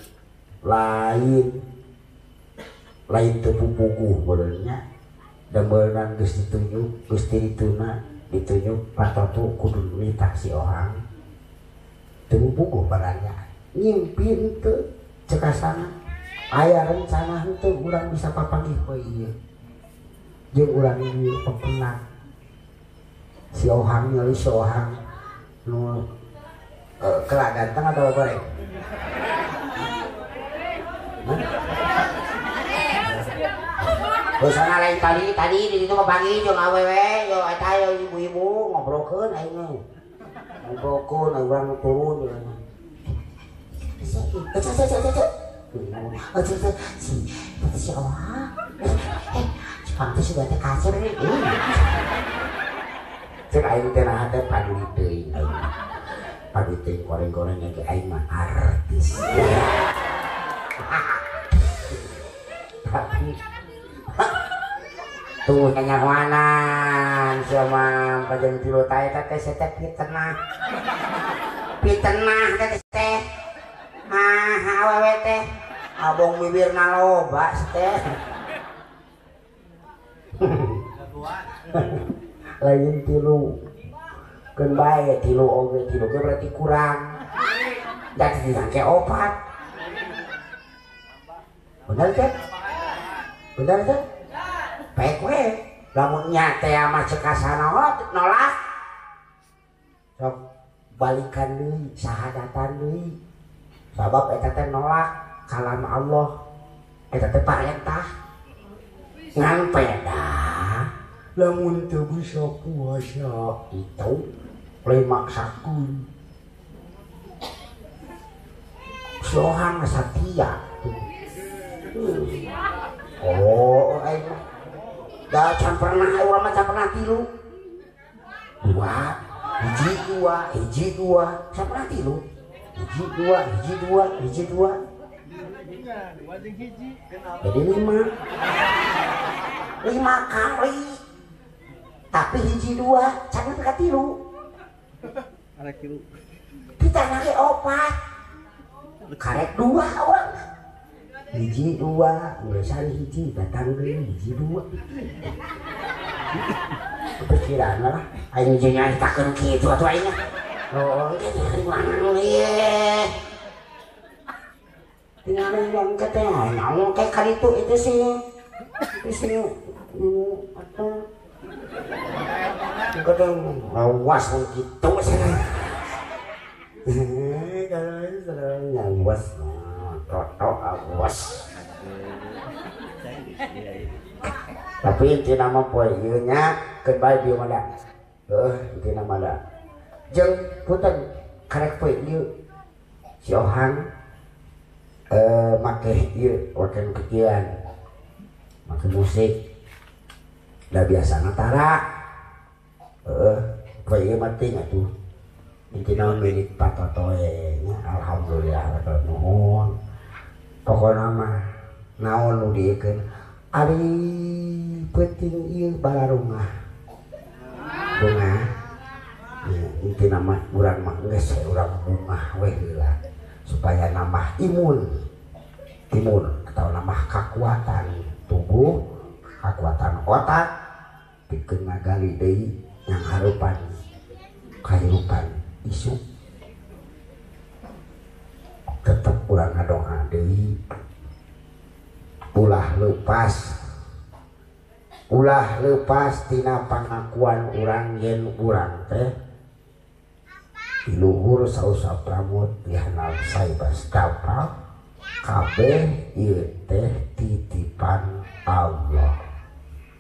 lain teu pupuguh meureunnya da meureunnan geus ditunjuk Gusti dituna ditunjuk patotu kudu nitah si ohang teu pupuguh barangnya ngimpi teu cekasana aya rencana henteu urang bisa papanggih poe ieu jeung urang ieu pepenang si ohang nyali si ohang nu kelak ganteng atau goreng Busana lain tadi di situ pagi jeung awewe yo eta ibu-ibu ngobrolkeun aing ngobrolkeun urang turun si ohang pantes sudah teh kasir nih cek aing teh nah teh paduli teuing aing padi teh goreng-goreng ge aing mah artis tapi tuh nyanyawanan sama pajang tilu tae teh setek fitnah teh awewe teh abong bibirna loba teh lain tilu keun bae tilu oge tilu ge berarti kurang dan disangke opat bener teh baik we lamun nya teh mah cekasana nolak sok balikan deui sahadatan deui sabab eta teh nolak kalam Allah eta teh parentah ngan peda lamun teu bisa puasa itu lain maksakeun sohang satia oh aing da can pernah urang mah can pernah tilu hiji dua can pernah tilu hiji dua jadi 5 kali tapi hiji 2 can pernah tilu kita nake opat karek 2 orang hiji 2 ngesan hiji datang deui hiji 2 pikiran lah aing jeung nyaritakeun kitu atuh aing oh dari mana nu ieu tinggal yang kata naon kayak kali itu sih atau kadang awas gitu sih kadang ngawas totok awas tapi inti nama poe ieu nya keun bae dieu mah da inti nama da jeung punten karek poe ieu si Ohang make ieu organ kekieuan make musik da biasa natara poe ieu mah ting atuh inti naon milik patotoe nya alhamdulillah nuhun pokona mah naon nu diekeun ari penting ieu balarungah bunga inti nama urang mah geus urang bungah we heula supaya nambah imun atau nambah kekuatan tubuh kekuatan otak pikeun ngagali deui yang harupan kahirupan isu tetep urang ngadoa deui ulah leupas tina pangakuan urang yen urang teh di luhur sausa pramut dihanal saibas kapal kabeh ieu teh titipan Allah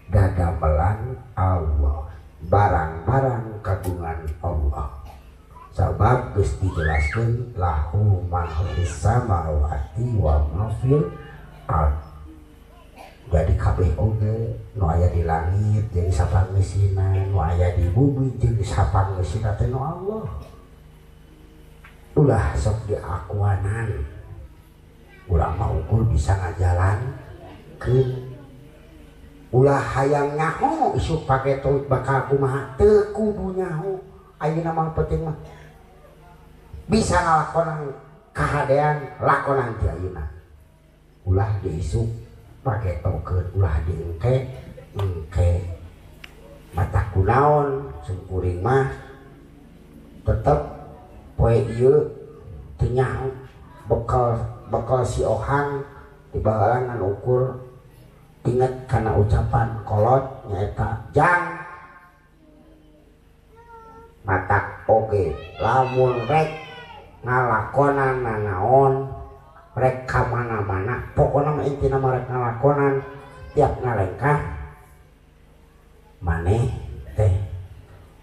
dadamelan Allah barang-barang kagungan Allah sabab geus dijelaskeun lahu ma fis samawati wa ma fil ardh. Jadi kabeh oge nu aya di langit jadi sapangeusina nu aya di bumi jadi sapangeusina teh nu Allah. Ulah sok diakuanan ulah mah ukur bisa ngajalankeun ulah hayang nyaho isuk pake tuit bakal kumaha teu kudu nyaho ayeuna mah penting mah bisa ngalakonan kahadean lakonan ti ayeuna ulah diisuk pake tokeun ulah diengke mata kunaon sungkuring mah tetep poe ieu teu nyaho bekal si Ohang di bahalangan ukur inget karena ucapan kolot nyaeta jang matak oge lamun rek ngalakonan nanaon rek ka mana-mana pokona mah intina mah rek ngalakonan tiap ngalengkah maneh teh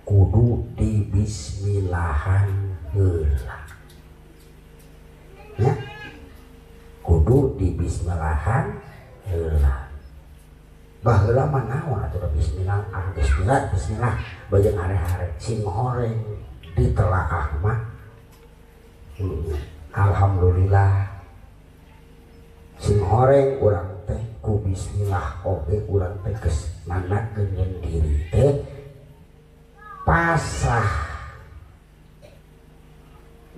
kudu di bismillahan heula ya kudu di bismillahan heula baheula mah naon atuh bismillah bismillah bajeng are-are sing horeng ditelaah mah alhamdulillah sing horeng urang teh ku bismillah oge urang teh geus nanakeun diri teh pasah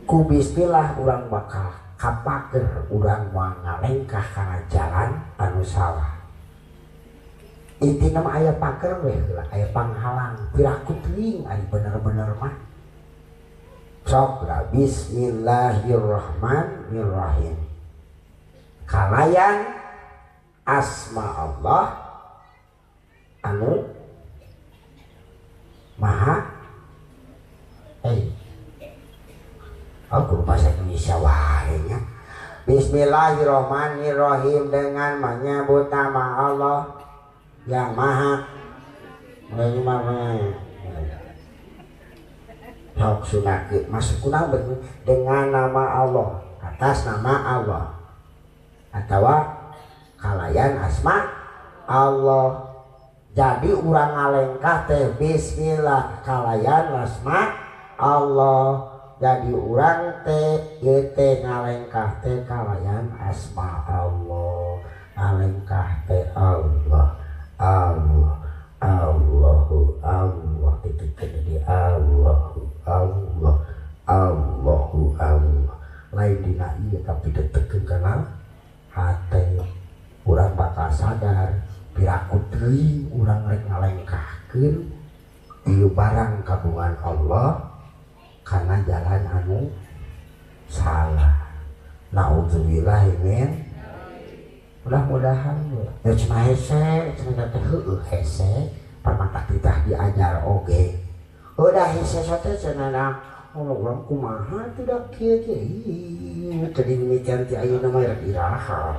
ku bismillah urang bakal kapaker urang moal ngalengkah kana jalan anu salah intina mah aya paker we heula aya panghalang piraku teuing ari bener-bener mah sok lah bismillahirrahmanirrahim kalayan asma Allah anu maha aku bahasa Indonesia wae nya bismillahirrahmanirrahim dengan menyebut nama Allah yang maha sok sunake masuk kuna dengan nama Allah atas nama Allah atau kalayan asma Allah jadi urang ngalengkah teh bismillah kalayan asma Allah jadi urang teh ieu teh ngalengkah teh kalayan asma Allah ngalengkah teh Allah Allahu Allah titik di Allah lain dina ieu tapi detekeun kana hate urang bakal sadar piraku teuing urang rek ngalengkahkeun ieu barang kagungan Allah karena jalan anu salah. Naudzubillah men. Mudah-mudahan ya cuma hese cenah teh heueuh hese pamata titah diajar oge. Udah hese teh cenah orang kumaha tidak kieu tadi demikian ti ayeuna mah rek iraha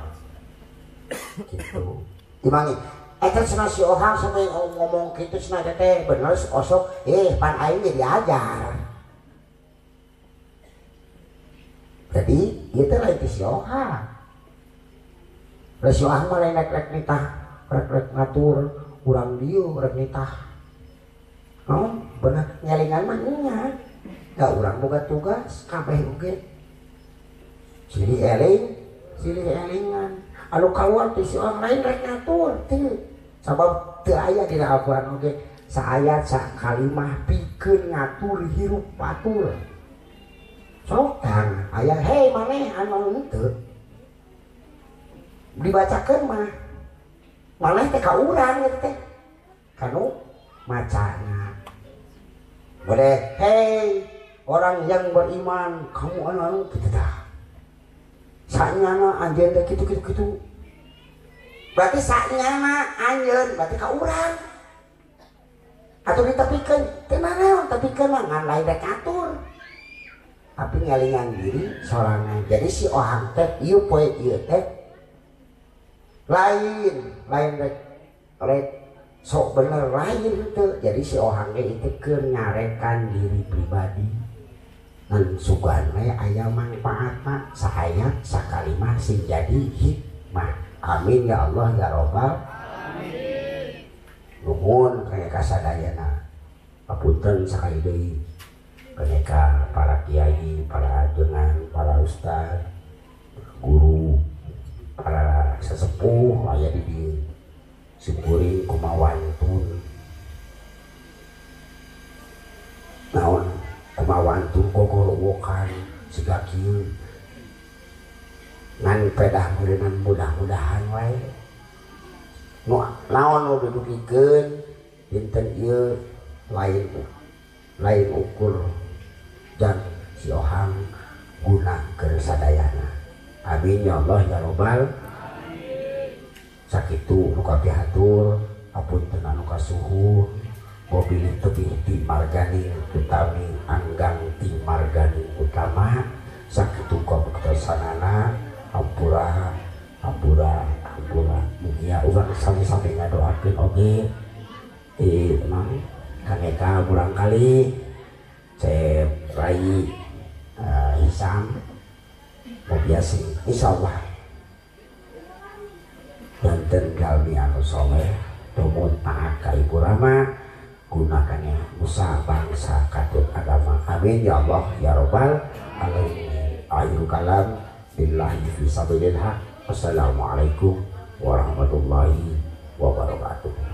gitu. Dimangi eta cenah si Ohang sampai ngomong kitu cenah teh bener osok pan aing diajar. Jadi ieu teh lain ti si Ohang. Si Ohang mah lain rek nitah, rek ngatur urang dieu rek nitah. Bener nyalingan mah nya. Da urang boga tugas kabeh oge. Silih elingan. Anu kaluar ti si Ohang lain rek ngatur teu. Sabab teu aya dina Al-Qur'an oge saayat sakalimah pikeun ngatur hirup batur. Sok tang aya hei maneh anu teu dibacakeun mah maneh teh ka urang teh kanu macana boleh hei orang yang beriman kamu anu kitu tah sanyana anjeun teh kitu berarti sanyana anjeun berarti ka urang atuh ditepikeun teh naon tepikeun mah ngan lain rek atur tapi ngalingan diri sorangan. Jadi si Ohang teh ieu poe ieu teh lain rek sok bener lain teu. Jadi si Ohang ge itu keur nyarekan diri pribadi ngan sugan we aya manfaatna saayat sakalimah sing jadi hikmah. Amin ya Allah ya Rabbal alamin. Nuhun kaya kasadayana. Papunten sakali deui kaneka para kiai, para ajengan, para ustaz, guru, para sesepuh aya di dieu simkuring kumawantun. Naon kumawantun gogorowokan siga kieu ngan pedah meureunnan mudah-mudahan wae. Naon nu didugikeun dinten ieu lain ukur dan si Ohang guna kesadayana. Amin ya Allah ya Rabbal alamin. Sakitu nu kapihatur apunten anu kasuhun mobil tebih ti margani utami anggang ti margani utama sakitu kabuktosanana ampura mugia urang sami-sami ngadoakeun oge emang kaneka urang kali Cep Rai Hisam Mobiasi insyaallah danten galmi anu soleh tumut taat ka ibu rama gunakannya musa bangsa katut agama. Amin ya Allah ya Rabbal alamin. Akhirul kalam billahi fi sabilillah. Wassalamualaikum warahmatullahi wabarakatuh.